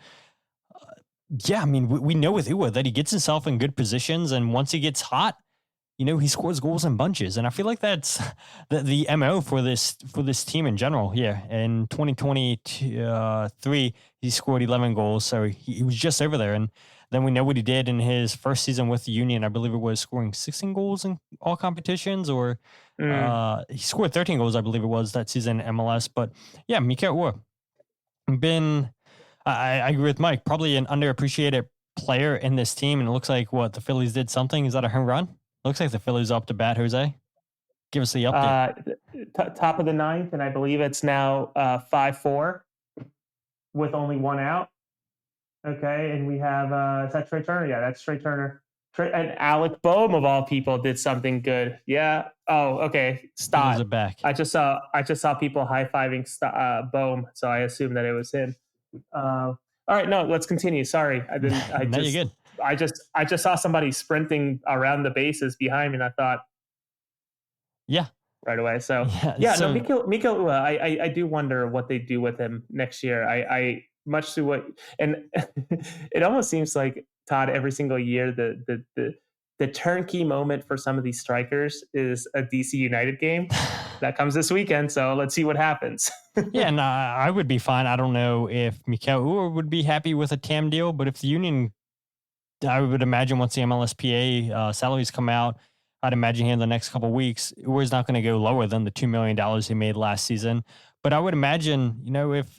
S1: yeah, I mean, we know with Uhre that he gets himself in good positions, and once he gets hot, you know, he scores goals in bunches. And I feel like that's the MO for this team in general. Yeah, in 2023, he scored 11 goals, so he was just over there. And then we know what he did in his first season with the Union. I believe it was scoring 16 goals in all competitions, or he scored 13 goals, I believe it was, that season in MLS. But yeah, Mikael Uhre, I agree with Mike, probably an underappreciated player in this team. And it looks like the Phillies did something. Is that a home run? Looks like the Phillies are up to bat, Jose. Give us the update.
S2: Top of the 9th, and I believe it's now 5-4 with only 1 out. Okay, and we have is that Trey Turner? Yeah, that's Trey Turner. And Alec Boehm of all people did something good. Yeah. Oh, okay. Stop.
S1: Back.
S2: I just saw people high-fiving Boehm, so I assumed that it was him. All right, no, let's continue. Sorry, I didn't.
S1: No, you're good.
S2: I just saw somebody sprinting around the bases behind me, and I thought,
S1: yeah,
S2: right away. So no, Mikael Uhre, I do wonder what they do with him next year. I much to what, and it almost seems like, Todd, every single year the turnkey moment for some of these strikers is a DC United game that comes this weekend. So let's see what happens.
S1: Yeah, and I would be fine. I don't know if Mikael Uhre would be happy with a TAM deal, but if the Union, I would imagine once the MLSPA salaries come out, I'd imagine here in the next couple of weeks, Uhre's not going to go lower than the $2 million he made last season. But I would imagine, you know, if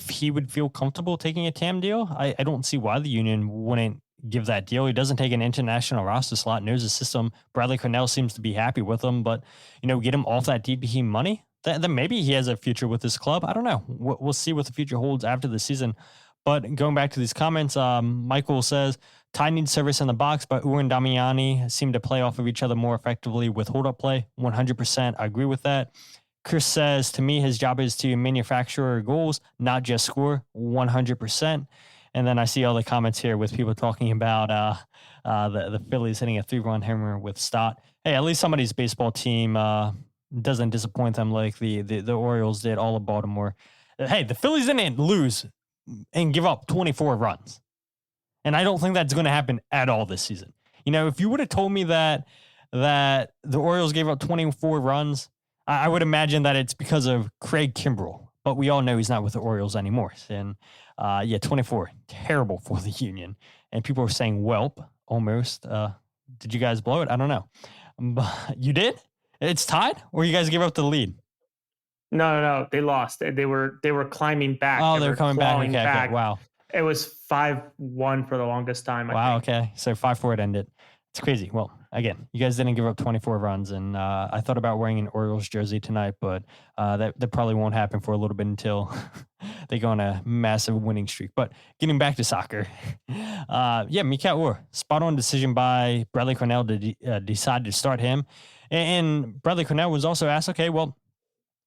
S1: he would feel comfortable taking a TAM deal, I don't see why the Union wouldn't give that deal. He doesn't take an international roster slot, knows the system. Bradley Carnell seems to be happy with him, but, you know, get him off that DPE money, then maybe he has a future with this club. I don't know. We'll see what the future holds after the season. But going back to these comments, Michael says, Tai needs service in the box, but Uhre and Damiani seem to play off of each other more effectively with hold-up play. 100%. I agree with that. Chris says, to me, his job is to manufacture goals, not just score. 100%. And then I see all the comments here with people talking about the Phillies hitting a 3-run homer with Stott. Hey, at least somebody's baseball team doesn't disappoint them like the Orioles did, all of Baltimore. Hey, the Phillies didn't lose and give up 24 runs. And I don't think that's going to happen at all this season. You know, if you would have told me that the Orioles gave up 24 runs, I would imagine that it's because of Craig Kimbrell. But we all know he's not with the Orioles anymore. And 24, terrible for the Union. And people are saying whelp almost. Did you guys blow it? I don't know. But you did? It's tied? Or you guys gave up the lead?
S2: No. They lost. They were climbing back.
S1: Oh, they were coming back. Okay. Wow.
S2: It was 5-1 for the longest time.
S1: I think. Okay. So 5-4 it ended. It's crazy. Well, again, you guys didn't give up 24 runs, and I thought about wearing an Orioles jersey tonight, but that probably won't happen for a little bit until they go on a massive winning streak. But getting back to soccer, Mikael Uhre, spot on decision by Bradley Carnell to decide to start him, and Bradley Carnell was also asked, okay, well,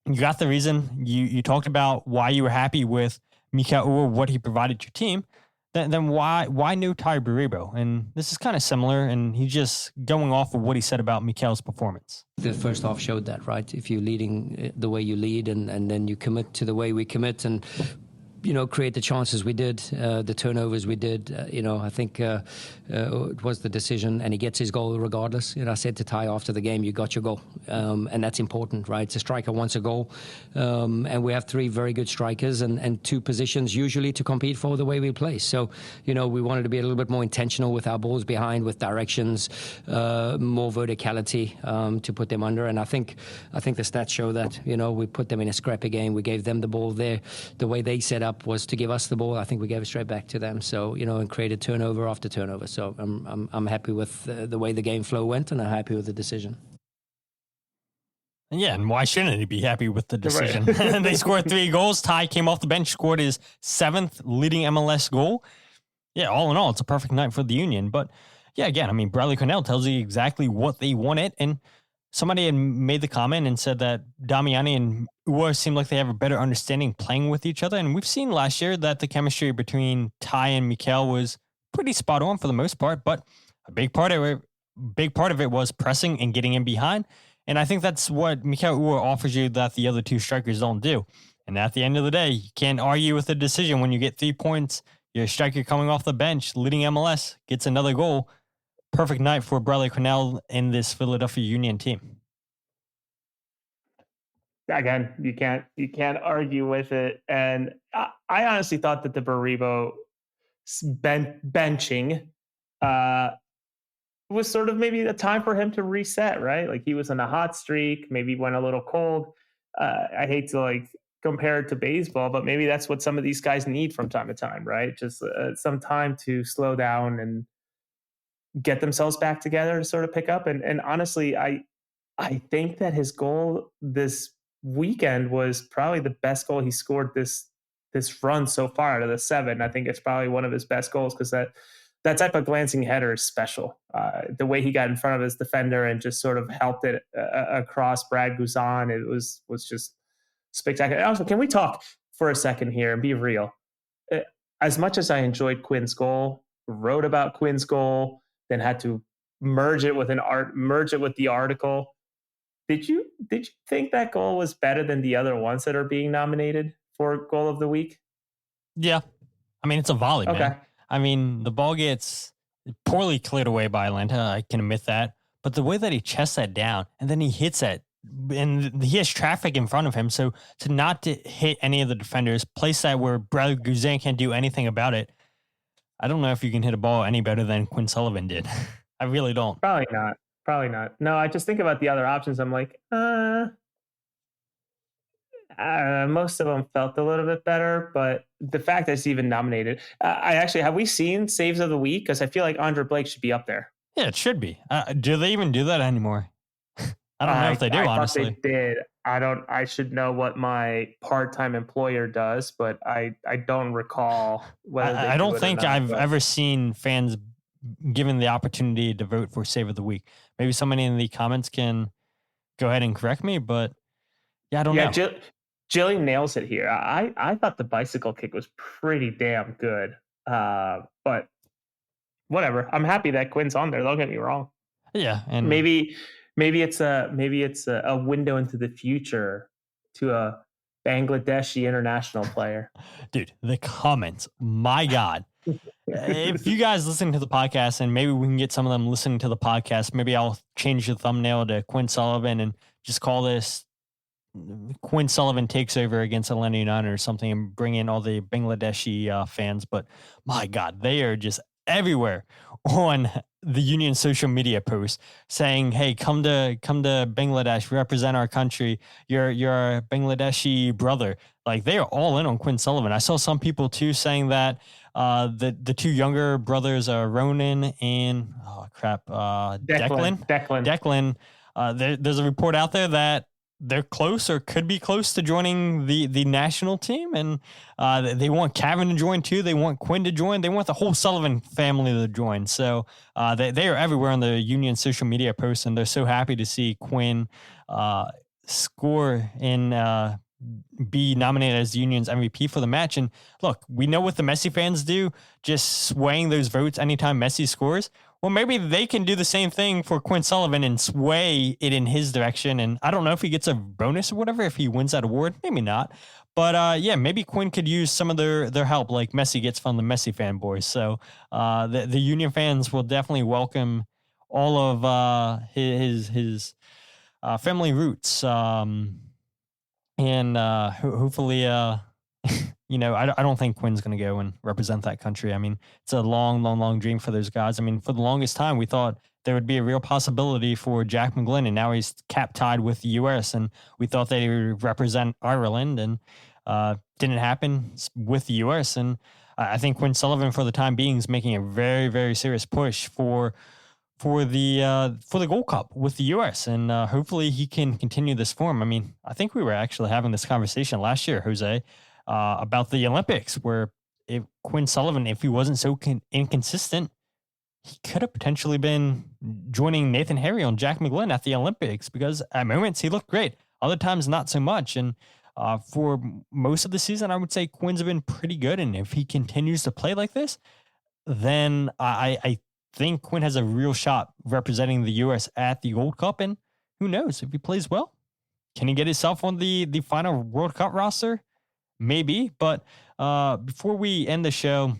S1: you got the reason. You talked about why you were happy with Mikael Uhre, what he provided your team. Then why no Tai Baribo? And this is kind of similar, and he's just going off of what he said about Mikael's performance.
S3: The first half showed that, right? If you're leading the way you lead and then you commit to the way we commit, and create the chances we did, the turnovers we did. I think it was the decision, and he gets his goal regardless. I said to Tai after the game, you got your goal, and that's important, right? A striker wants a goal, and we have 3 very good strikers and 2 positions usually to compete for the way we play. So, we wanted to be a little bit more intentional with our balls behind, with directions, more verticality to put them under. And I think the stats show that, we put them in a scrappy game. We gave them the ball there. The way they set up was to give us the ball. I think we gave it straight back to them. So, and created turnover after turnover. So I'm happy with the way the game flow went, and I'm happy with the decision.
S1: Yeah, and why shouldn't he be happy with the decision? Right. They scored 3 goals. Tai came off the bench, scored his 7th leading MLS goal. Yeah, all in all, it's a perfect night for the Union. But yeah, again, I mean, Bradley Carnell tells you exactly what they wanted. And somebody had made the comment and said that Damiani and Uhre seem like they have a better understanding playing with each other. And we've seen last year that the chemistry between Tai and Mikael was pretty spot on for the most part. But a big part of it was pressing and getting in behind. And I think that's what Mikael Uhre offers you that the other 2 strikers don't do. And at the end of the day, you can't argue with the decision when you get 3 points. Your striker coming off the bench, leading MLS, gets another goal. Perfect night for Bradley Carnell in this Philadelphia Union team.
S2: Again, you can't argue with it. And I honestly thought that the Baribo benching was sort of maybe a time for him to reset, right? Like, he was on a hot streak, maybe went a little cold. I hate to compare it to baseball, but maybe that's what some of these guys need from time to time, right? Just some time to slow down and get themselves back together to sort of pick up. And honestly, I think that his goal this weekend was probably the best goal he scored this run so far out of the 7. I think it's probably one of his best goals, because that type of glancing header is special. The way he got in front of his defender and just sort of helped it across Brad Guzan, it was just spectacular. Also, can we talk for a second here and be real? As much as I enjoyed Quinn's goal, wrote about Quinn's goal, then had to merge it with the article. Did you think that goal was better than the other ones that are being nominated for goal of the week?
S1: Yeah. I mean, it's a volley,
S2: okay.
S1: Man. I mean, the ball gets poorly cleared away by Atlanta. I can admit that. But the way that he chests that down and then he hits it, and he has traffic in front of him. So to not hit any of the defenders, place that where Bradley Guzan can't do anything about it. I don't know if you can hit a ball any better than Quinn Sullivan did. I really don't.
S2: Probably not. No, I just think about the other options. I'm like, most of them felt a little bit better, but the fact that it's even nominated, have we seen saves of the week? Because I feel like Andre Blake should be up there.
S1: Yeah, it should be. Do they even do that anymore? I don't know if they do, honestly.
S2: Thought they did. I should know what my part-time employer does, but I don't recall whether
S1: I don't think I've ever seen fans given the opportunity to vote for save of the week. Maybe somebody in the comments can go ahead and correct me, but yeah, I don't know.
S2: Jillian nails it here. I thought the bicycle kick was pretty damn good. But whatever. I'm happy that Quinn's on there. Don't get me wrong.
S1: Yeah, and
S2: maybe it's a window into the future to a Bangladeshi international player.
S1: Dude, the comments, my God. If you guys listen to the podcast, and maybe we can get some of them listening to the podcast, maybe I'll change the thumbnail to Quinn Sullivan and just call this Quinn Sullivan takes over against Atlanta United or something, and bring in all the Bangladeshi fans. But my God, they are just everywhere on the Union social media posts saying, "Hey, come to Bangladesh, represent our country. You're a Bangladeshi brother." Like, they are all in on Quinn Sullivan. I saw some people too saying that the 2 younger brothers are Ronan and Declan. There's a report out there that they're close or could be close to joining the national team, and they want Kevin to join too. They want Quinn to join. They want the whole Sullivan family to join. So they are everywhere on the Union social media posts, and they're so happy to see Quinn score and be nominated as the Union's MVP for the match. And look, we know what the Messi fans do, just swaying those votes anytime Messi scores. well, maybe they can do the same thing for Quinn Sullivan and sway it in his direction. And I don't know if he gets a bonus or whatever if he wins that award. Maybe not. But yeah, maybe Quinn could use some of their help, like Messi gets from the Messi fanboys. So the Union fans will definitely welcome all of his family roots. And hopefully, I don't think Quinn's going to go and represent that country. I mean, it's a long, long, long dream for those guys. I mean, for the longest time, we thought there would be a real possibility for Jack McGlynn, and now he's cap tied with the U.S., and we thought that he would represent Ireland, and didn't happen with the U.S., and I think Quinn Sullivan, for the time being, is making a very, very serious push for the Gold Cup with the U.S. and hopefully he can continue this form. I mean, I think we were actually having this conversation last year, Jose, about the Olympics, where if Quinn Sullivan, if he wasn't so inconsistent, he could have potentially been joining Nathan Harriel and Jack McGlynn at the Olympics, because at moments he looked great, other times not so much. And for most of the season, I would say Quinn's been pretty good. And if he continues to play like this, then I think Quinn has a real shot representing the U.S. at the Gold Cup. And who knows, if he plays well, can he get himself on the final World Cup roster? Maybe. But before we end the show,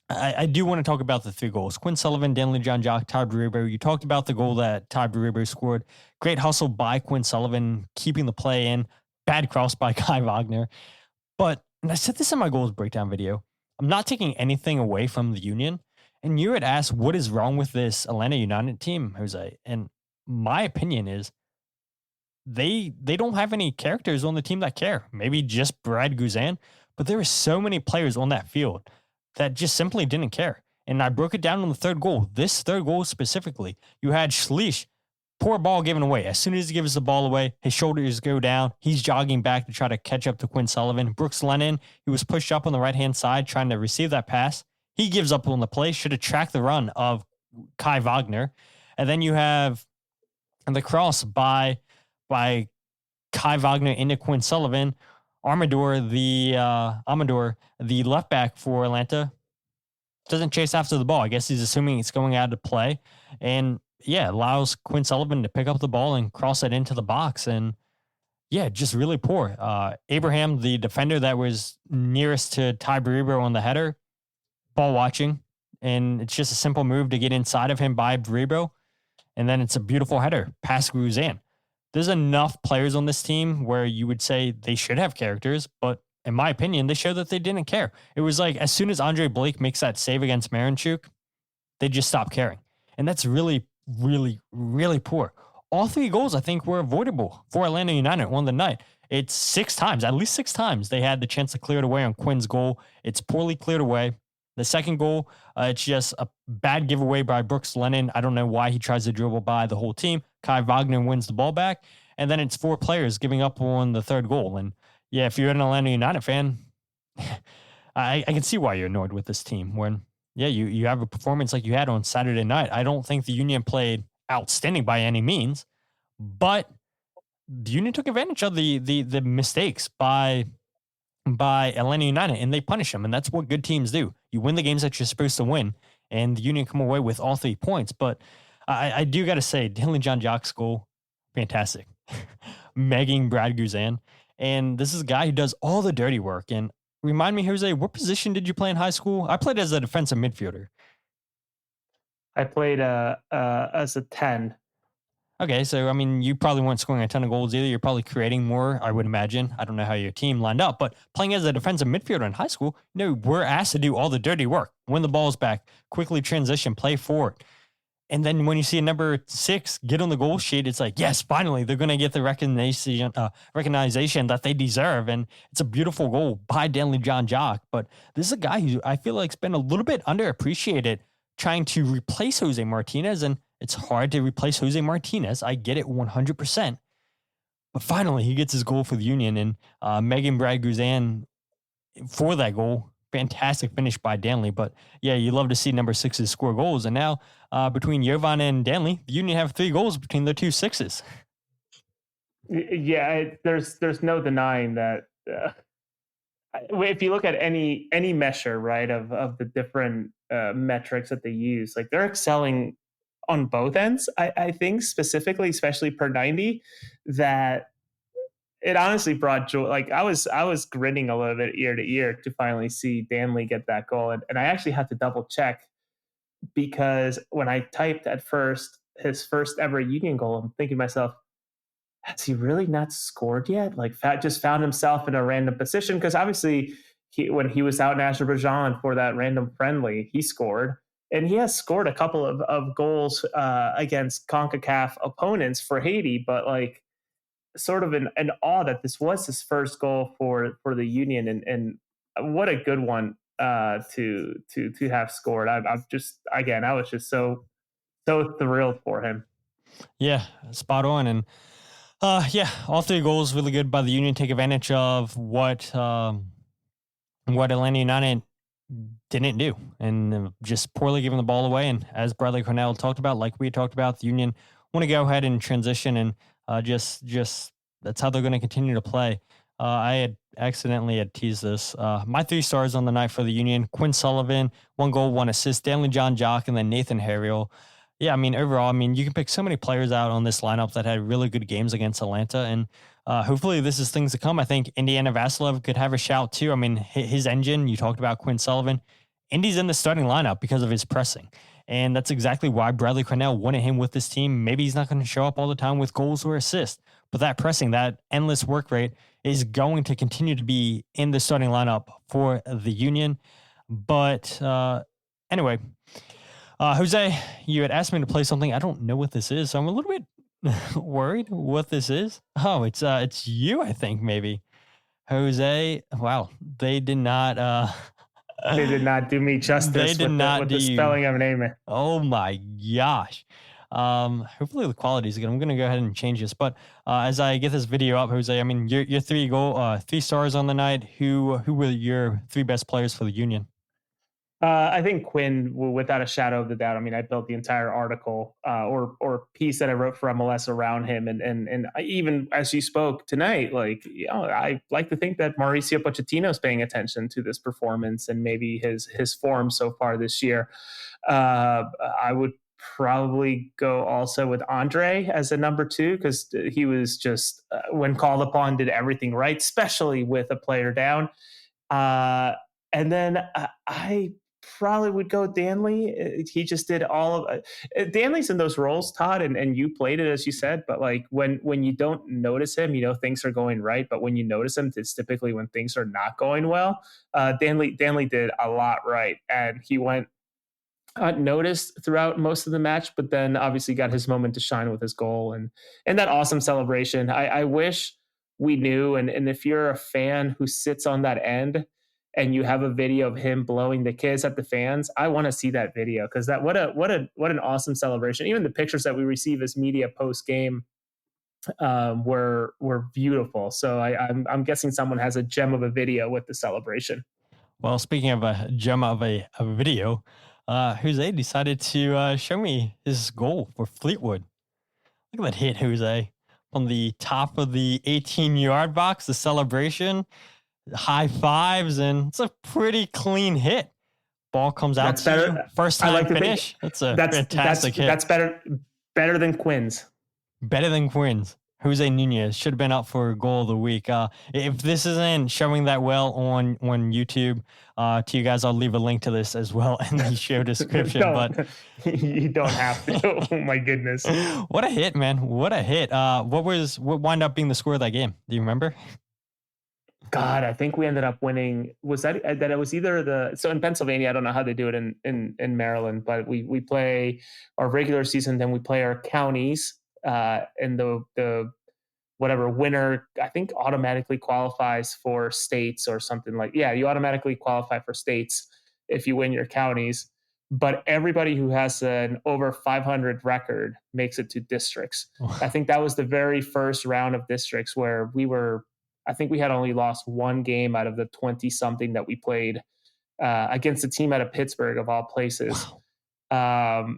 S1: I do want to talk about the 3 goals. Quinn Sullivan, Danley Jean Jacques, Tai Baribo. You talked about the goal that Tai Baribo scored. Great hustle by Quinn Sullivan, keeping the play in. Bad cross by Kai Wagner. But, and I said this in my goals breakdown video, I'm not taking anything away from the Union. And you had asked, what is wrong with this Atlanta United team, Jose? And my opinion is they don't have any characters on the team that care. Maybe just Brad Guzan, but there were so many players on that field that just simply didn't care. And I broke it down on the 3rd goal. This 3rd goal specifically, you had Schleich, poor ball given away. As soon as he gives the ball away, his shoulders go down. He's jogging back to try to catch up to Quinn Sullivan. Brooks Lennon, he was pushed up on the right-hand side trying to receive that pass. He gives up on the play, should have tracked the run of Kai Wagner. And then you have the cross by Kai Wagner into Quinn Sullivan. Amador, the left back for Atlanta, doesn't chase after the ball. I guess he's assuming it's going out of play. And yeah, allows Quinn Sullivan to pick up the ball and cross it into the box. And yeah, just really poor. Abraham, the defender that was nearest to Tai Baribo on the header, ball watching, and it's just a simple move to get inside of him by Baribo, and then it's a beautiful header past Guzan. There's enough players on this team where you would say they should have characters, but in my opinion, they showed that they didn't care. It was like as soon as Andre Blake makes that save against Marinchuk, they just stop caring, and that's really, really, really poor. All 3 goals, I think, were avoidable for Atlanta United on the night. It's 6 times, at least 6 times, they had the chance to clear it away on Quinn's goal. It's poorly cleared away. The 2nd goal, it's just a bad giveaway by Brooks Lennon. I don't know why he tries to dribble by the whole team. Kai Wagner wins the ball back. And then it's 4 players giving up on the 3rd goal. And yeah, if you're an Atlanta United fan, I can see why you're annoyed with this team. When, yeah, you have a performance like you had on Saturday night. I don't think the Union played outstanding by any means, but the Union took advantage of the mistakes by Atlanta United, and they punish them, and that's what good teams do. You win the games that you're supposed to win, and the Union come away with all 3 points. But I do got to say, Danley Jean Jacques' goal, fantastic. Megging Brad Guzan. And this is a guy who does all the dirty work. And remind me, Jose, what position did you play in high school? I played as a defensive midfielder.
S2: I played as a 10.
S1: Okay, so I mean, you probably weren't scoring a ton of goals either. You're probably creating more, I would imagine. I don't know how your team lined up, but playing as a defensive midfielder in high school, we're asked to do all the dirty work. Win the balls back, quickly transition, play forward. And then when you see a number 6 get on the goal sheet, it's like, yes, finally, they're going to get the recognition that they deserve. And it's a beautiful goal by Danley Jean Jacques. But this is a guy who I feel like has been a little bit underappreciated, trying to replace Jose Martinez. And it's hard to replace Jose Martinez. I get it 100%. But finally, he gets his goal for the Union. And Megan Brad Guzan for that goal. Fantastic finish by Danley. But yeah, you love to see number 6s score goals. And now between Jovan and Danley, the Union have 3 goals between their 2 6s.
S2: Yeah, there's no denying that. if you look at any measure, right, of the different metrics that they use, like they're excelling on both ends. I think specifically, especially per 90, that it honestly brought joy. Like I was grinning a little bit ear to ear to finally see Danley get that goal, and I actually had to double check because when I typed at first his first ever Union goal, I'm thinking to myself, has he really not scored yet? Like just found himself in a random position because obviously when he was out in Azerbaijan for that random friendly, he scored. And he has scored a couple of goals against CONCACAF opponents for Haiti, but like sort of an awe that this was his first goal for the Union, and what a good one to have scored. I'm just, again, I was just so thrilled for him.
S1: Yeah, spot on. And all 3 goals really good by the Union. Take advantage of what Atlanta United didn't do, and just poorly giving the ball away. And as Bradley Carnell talked about, like we talked about, the Union want to go ahead and transition, and just that's how they're going to continue to play. I had accidentally teased this. My 3 stars on the night for the Union: Quinn Sullivan, 1 goal, 1 assist; Danley Jean Jacques, and then Nathan Harriel. Yeah, I mean, overall, I mean, you can pick so many players out on this lineup that had really good games against Atlanta, and hopefully this is things to come. I think Indiana Vasilov could have a shout too. I mean, his engine, you talked about Quinn Sullivan. Indy's in the starting lineup because of his pressing. And that's exactly why Bradley Carnell wanted him with this team. Maybe he's not going to show up all the time with goals or assists, but that pressing, that endless work rate is going to continue to be in the starting lineup for the Union. But anyway, Jose, you had asked me to play something. I don't know what this is, so I'm a little bit worried what this is. Oh, it's you, I think, maybe. Jose, wow, they did not
S2: they did not do me justice with the spelling of an name.
S1: Oh my gosh. Hopefully the quality is good. I'm gonna go ahead and change this. But as I get this video up, Jose, I mean your 3 stars on the night. Who were your 3 best players for the Union?
S2: I think Quinn, without a shadow of the doubt. I mean, I built the entire article or piece that I wrote for MLS around him, and even as you spoke tonight, like, you know, I like to think that Mauricio Pochettino is paying attention to this performance and maybe his form so far this year. I would probably go also with Andre as a number 2 because he was just when called upon did everything right, especially with a player down. And then I probably would go Danley. He just did all of Danley's in those roles, Todd, and you played it as you said. But like when you don't notice him, you know things are going right. But when you notice him, it's typically when things are not going well. Danley did a lot right, and he went unnoticed throughout most of the match. But then obviously got his moment to shine with his goal and that awesome celebration. I wish we knew. And if you're a fan who sits on that end, and you have a video of him blowing the kiss at the fans, I want to see that video because that what an awesome celebration. Even the pictures that we receive as media post game were beautiful. So I'm guessing someone has a gem of a video with the celebration.
S1: Well, speaking of a gem of a video, Jose decided to show me his goal for Fleetwood. Look at that hit, Jose, on the top of the 18-yard box. The celebration. High fives, and it's a pretty clean hit. Ball comes out to you. First time finish. That's a fantastic hit.
S2: That's better than Quinn's.
S1: Better than Quinn's. José Nuñez should have been up for goal of the week. If this isn't showing that well on YouTube, to you guys, I'll leave a link to this as well in the show description. But
S2: you don't have to. Oh my goodness!
S1: What a hit, man! What a hit! What wound up being the score of that game? Do you remember?
S2: God, I think we ended up winning. Was that it was either so in Pennsylvania, I don't know how they do it in Maryland, but we play our regular season, then we play our counties, and the whatever winner, I think, automatically qualifies for states or something like, yeah, you automatically qualify for states if you win your counties, but everybody who has an over 500 record makes it to districts. I think that was the very first round of districts where I think we had only lost 1 game out of the 20 something that we played against a team out of Pittsburgh of all places. Wow.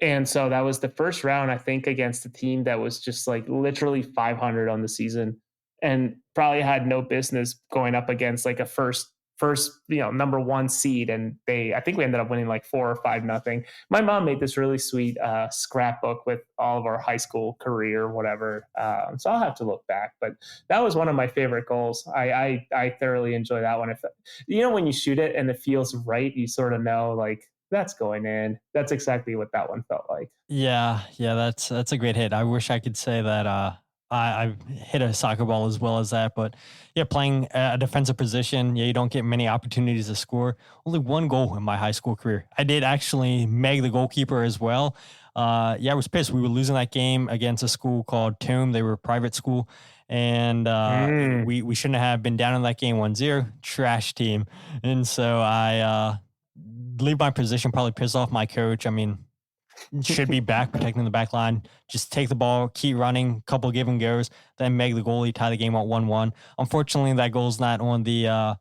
S2: And so that was the first round, I think, against a team that was just like literally 500 on the season. and probably had no business going up against like a first, number one seed. And I think we ended up winning like 4 or 5-0. My mom made this really sweet scrapbook with all of our high school career, whatever. So I'll have to look back, but that was one of my favorite goals. I thoroughly enjoy that one. If when you shoot it and it feels right, you sort of know like that's going in. That's exactly what that one felt like.
S1: Yeah, that's a great hit. I wish I could say that I hit a soccer ball as well as that, but yeah, playing a defensive position, yeah, you don't get many opportunities to score. Only one goal in my high school career. I did actually meg the goalkeeper as well. Yeah, I was pissed. We were losing that game against a school called Tomb. They were a private school, and we shouldn't have been down in that game 1-0. Trash team, and so I leave my position, probably piss off my coach. I mean, should be back protecting the back line. Just take the ball, keep running, couple give and goes, then make the goalie tie the game out 1-1. Unfortunately, that goal's not on the on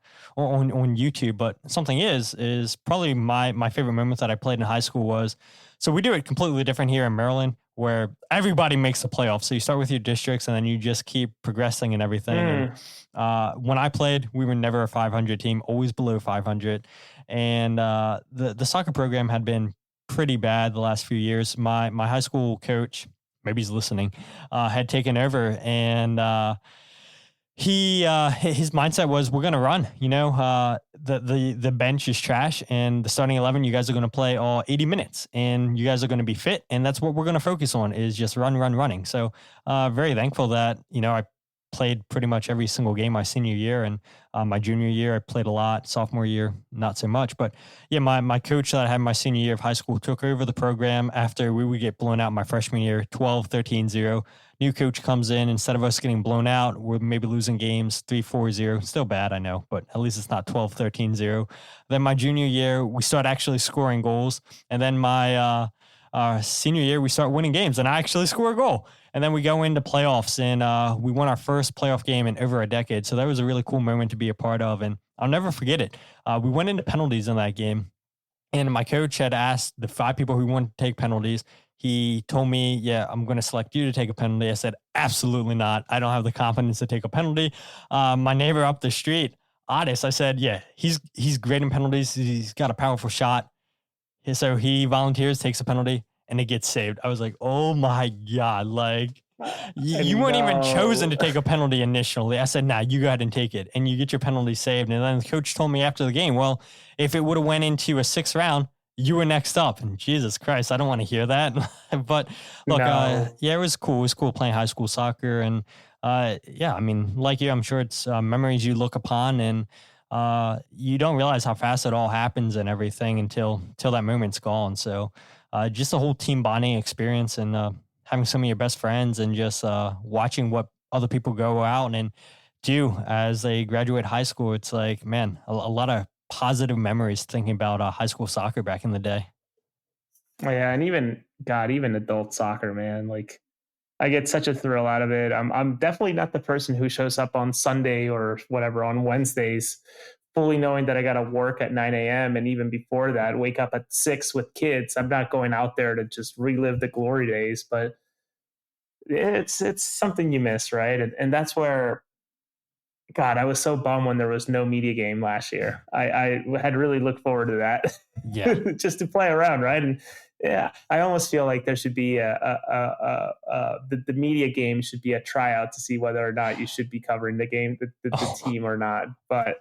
S1: YouTube, but something is probably my favorite moment that I played in high school was, so we do it completely different here in Maryland, where everybody makes the playoffs. So you start with your districts and then you just keep progressing and everything. And, when I played, we were never a 500 team, always below 500. And the soccer program had been pretty bad the last few years. My high school coach, maybe he's listening, had taken over, and his mindset was, we're gonna run. The bench is trash, and the starting 11, you guys are gonna play all 80 minutes, and you guys are gonna be fit, and that's what we're gonna focus on, is just running. So very thankful that I played pretty much every single game my senior year, and my junior year I played a lot. Sophomore year, not so much. But yeah, my coach that I had my senior year of high school took over the program after we would get blown out my freshman year, 12-13-0. New coach comes in. Instead of us getting blown out, we're maybe losing games 3-4-0. Still bad, I know, but at least it's not 12-13-0. Then my junior year, we start actually scoring goals. And then my senior year, we start winning games, and I actually score a goal. And then we go into playoffs, and we won our first playoff game in over a decade. So that was a really cool moment to be a part of, and I'll never forget it. We went into penalties in that game, and my coach had asked the 5 people who wanted to take penalties. He told me, yeah, I'm going to select you to take a penalty. I said, absolutely not. I don't have the confidence to take a penalty. My neighbor up the street, Otis, I said, yeah, he's great in penalties. He's got a powerful shot. So he volunteers, takes a penalty, and it gets saved. I was like, oh my God, like you weren't even chosen to take a penalty initially. I said, nah, you go ahead and take it, and you get your penalty saved. And then the coach told me after the game, well, if it would have went into a 6th round, you were next up. And Jesus Christ, I don't want to hear that. But look, yeah, it was cool. It was cool playing high school soccer. And yeah, I mean, like you, I'm sure it's memories you look upon, and you don't realize how fast it all happens and everything until that moment's gone. So just the whole team bonding experience, and having some of your best friends, and just watching what other people go out and do as they graduate high school. It's like, man, a lot of positive memories thinking about high school soccer back in the day.
S2: Yeah, and even adult soccer, man. Like, I get such a thrill out of it. I'm definitely not the person who shows up on Sunday or whatever on Wednesdays, fully knowing that I got to work at 9 a.m. and even before that, wake up at 6 with kids. I'm not going out there to just relive the glory days, but it's something you miss, right? And that's where, God, I was so bummed when there was no media game last year. I had really looked forward to that,
S1: Yeah,
S2: just to play around, right? And yeah, I almost feel like there should be the media game should be a tryout to see whether or not you should be covering the game, the team or not. But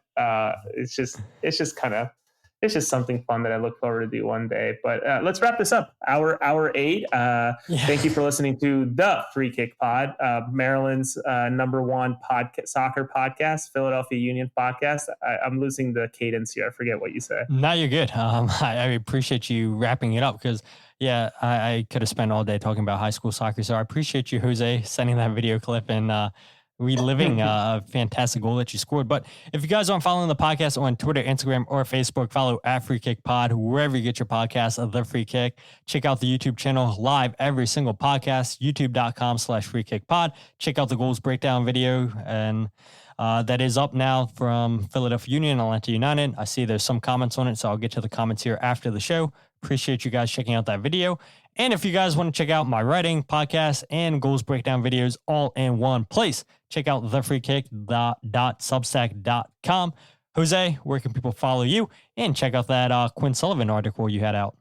S2: it's just something fun that I look forward to do one day. But let's wrap this up. Hour 8.
S1: Yeah.
S2: Thank you for listening to the Free Kick Pod, Maryland's #1 soccer podcast, Philadelphia Union podcast. I'm losing the cadence here. I forget what you say.
S1: No, you're good. I appreciate you wrapping it up, because yeah, I could have spent all day talking about high school soccer. So I appreciate you, Jose, sending that video clip and reliving a fantastic goal that you scored. But if you guys aren't following the podcast on Twitter, Instagram, or Facebook, follow at Free Kick Pod, wherever you get your podcasts of The Free Kick. Check out the YouTube channel live every single podcast, youtube.com/Free Kick Pod. Check out the goals breakdown video, and that is up now from Philadelphia Union, Atlanta United. I see there's some comments on it, so I'll get to the comments here after the show. Appreciate you guys checking out that video. And if you guys want to check out my writing, podcast, and goals breakdown videos all in one place, check out thefreekick.substack.com. Jose, where can people follow you? And check out that Quinn Sullivan article you had out.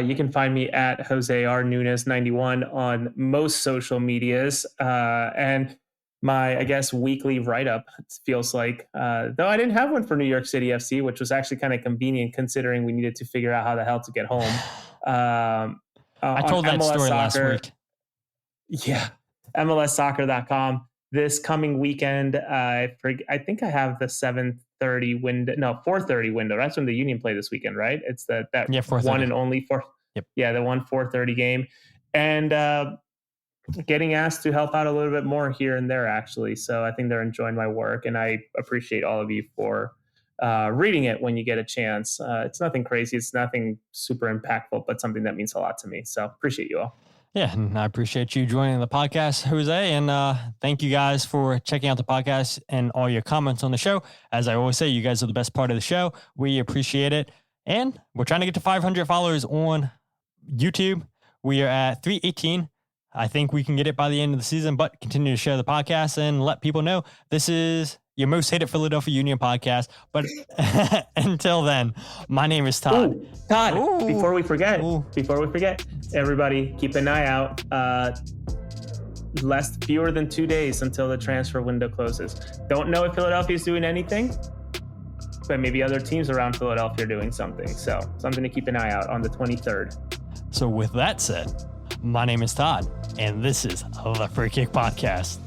S2: You can find me at Jose R. Nuñez 91 on most social medias. And my, I guess, weekly write-up, it feels like, though I didn't have one for New York City FC, which was actually kind of convenient considering we needed to figure out how the hell to get home.
S1: I told that
S2: MLS
S1: story
S2: Soccer,
S1: last week.
S2: Yeah, MLSsoccer.com. This coming weekend, I think I have the 7:30 window. No, 4:30 window. That's when the Union play this weekend, right? It's that one and only four.
S1: Yep.
S2: Yeah, the 4:30 game, and getting asked to help out a little bit more here and there, actually. So I think they're enjoying my work, and I appreciate all of you for reading it when you get a chance. It's nothing crazy. It's nothing super impactful, but something that means a lot to me. So appreciate you all.
S1: Yeah, and I appreciate you joining the podcast, Jose, and thank you guys for checking out the podcast and all your comments on the show. As I always say, you guys are the best part of the show. We appreciate it, and we're trying to get to 500 followers on YouTube. We are at 318. I think we can get it by the end of the season, but continue to share the podcast and let people know this is your most hated Philadelphia Union podcast. But until then, my name is Todd.
S2: Todd,
S1: Ooh.
S2: before we forget, everybody keep an eye out. Fewer than 2 days until the transfer window closes. Don't know if Philadelphia is doing anything, but maybe other teams around Philadelphia are doing something. So something to keep an eye out on the 23rd.
S1: So with that said, my name is Todd, and this is the Free Kick Podcast.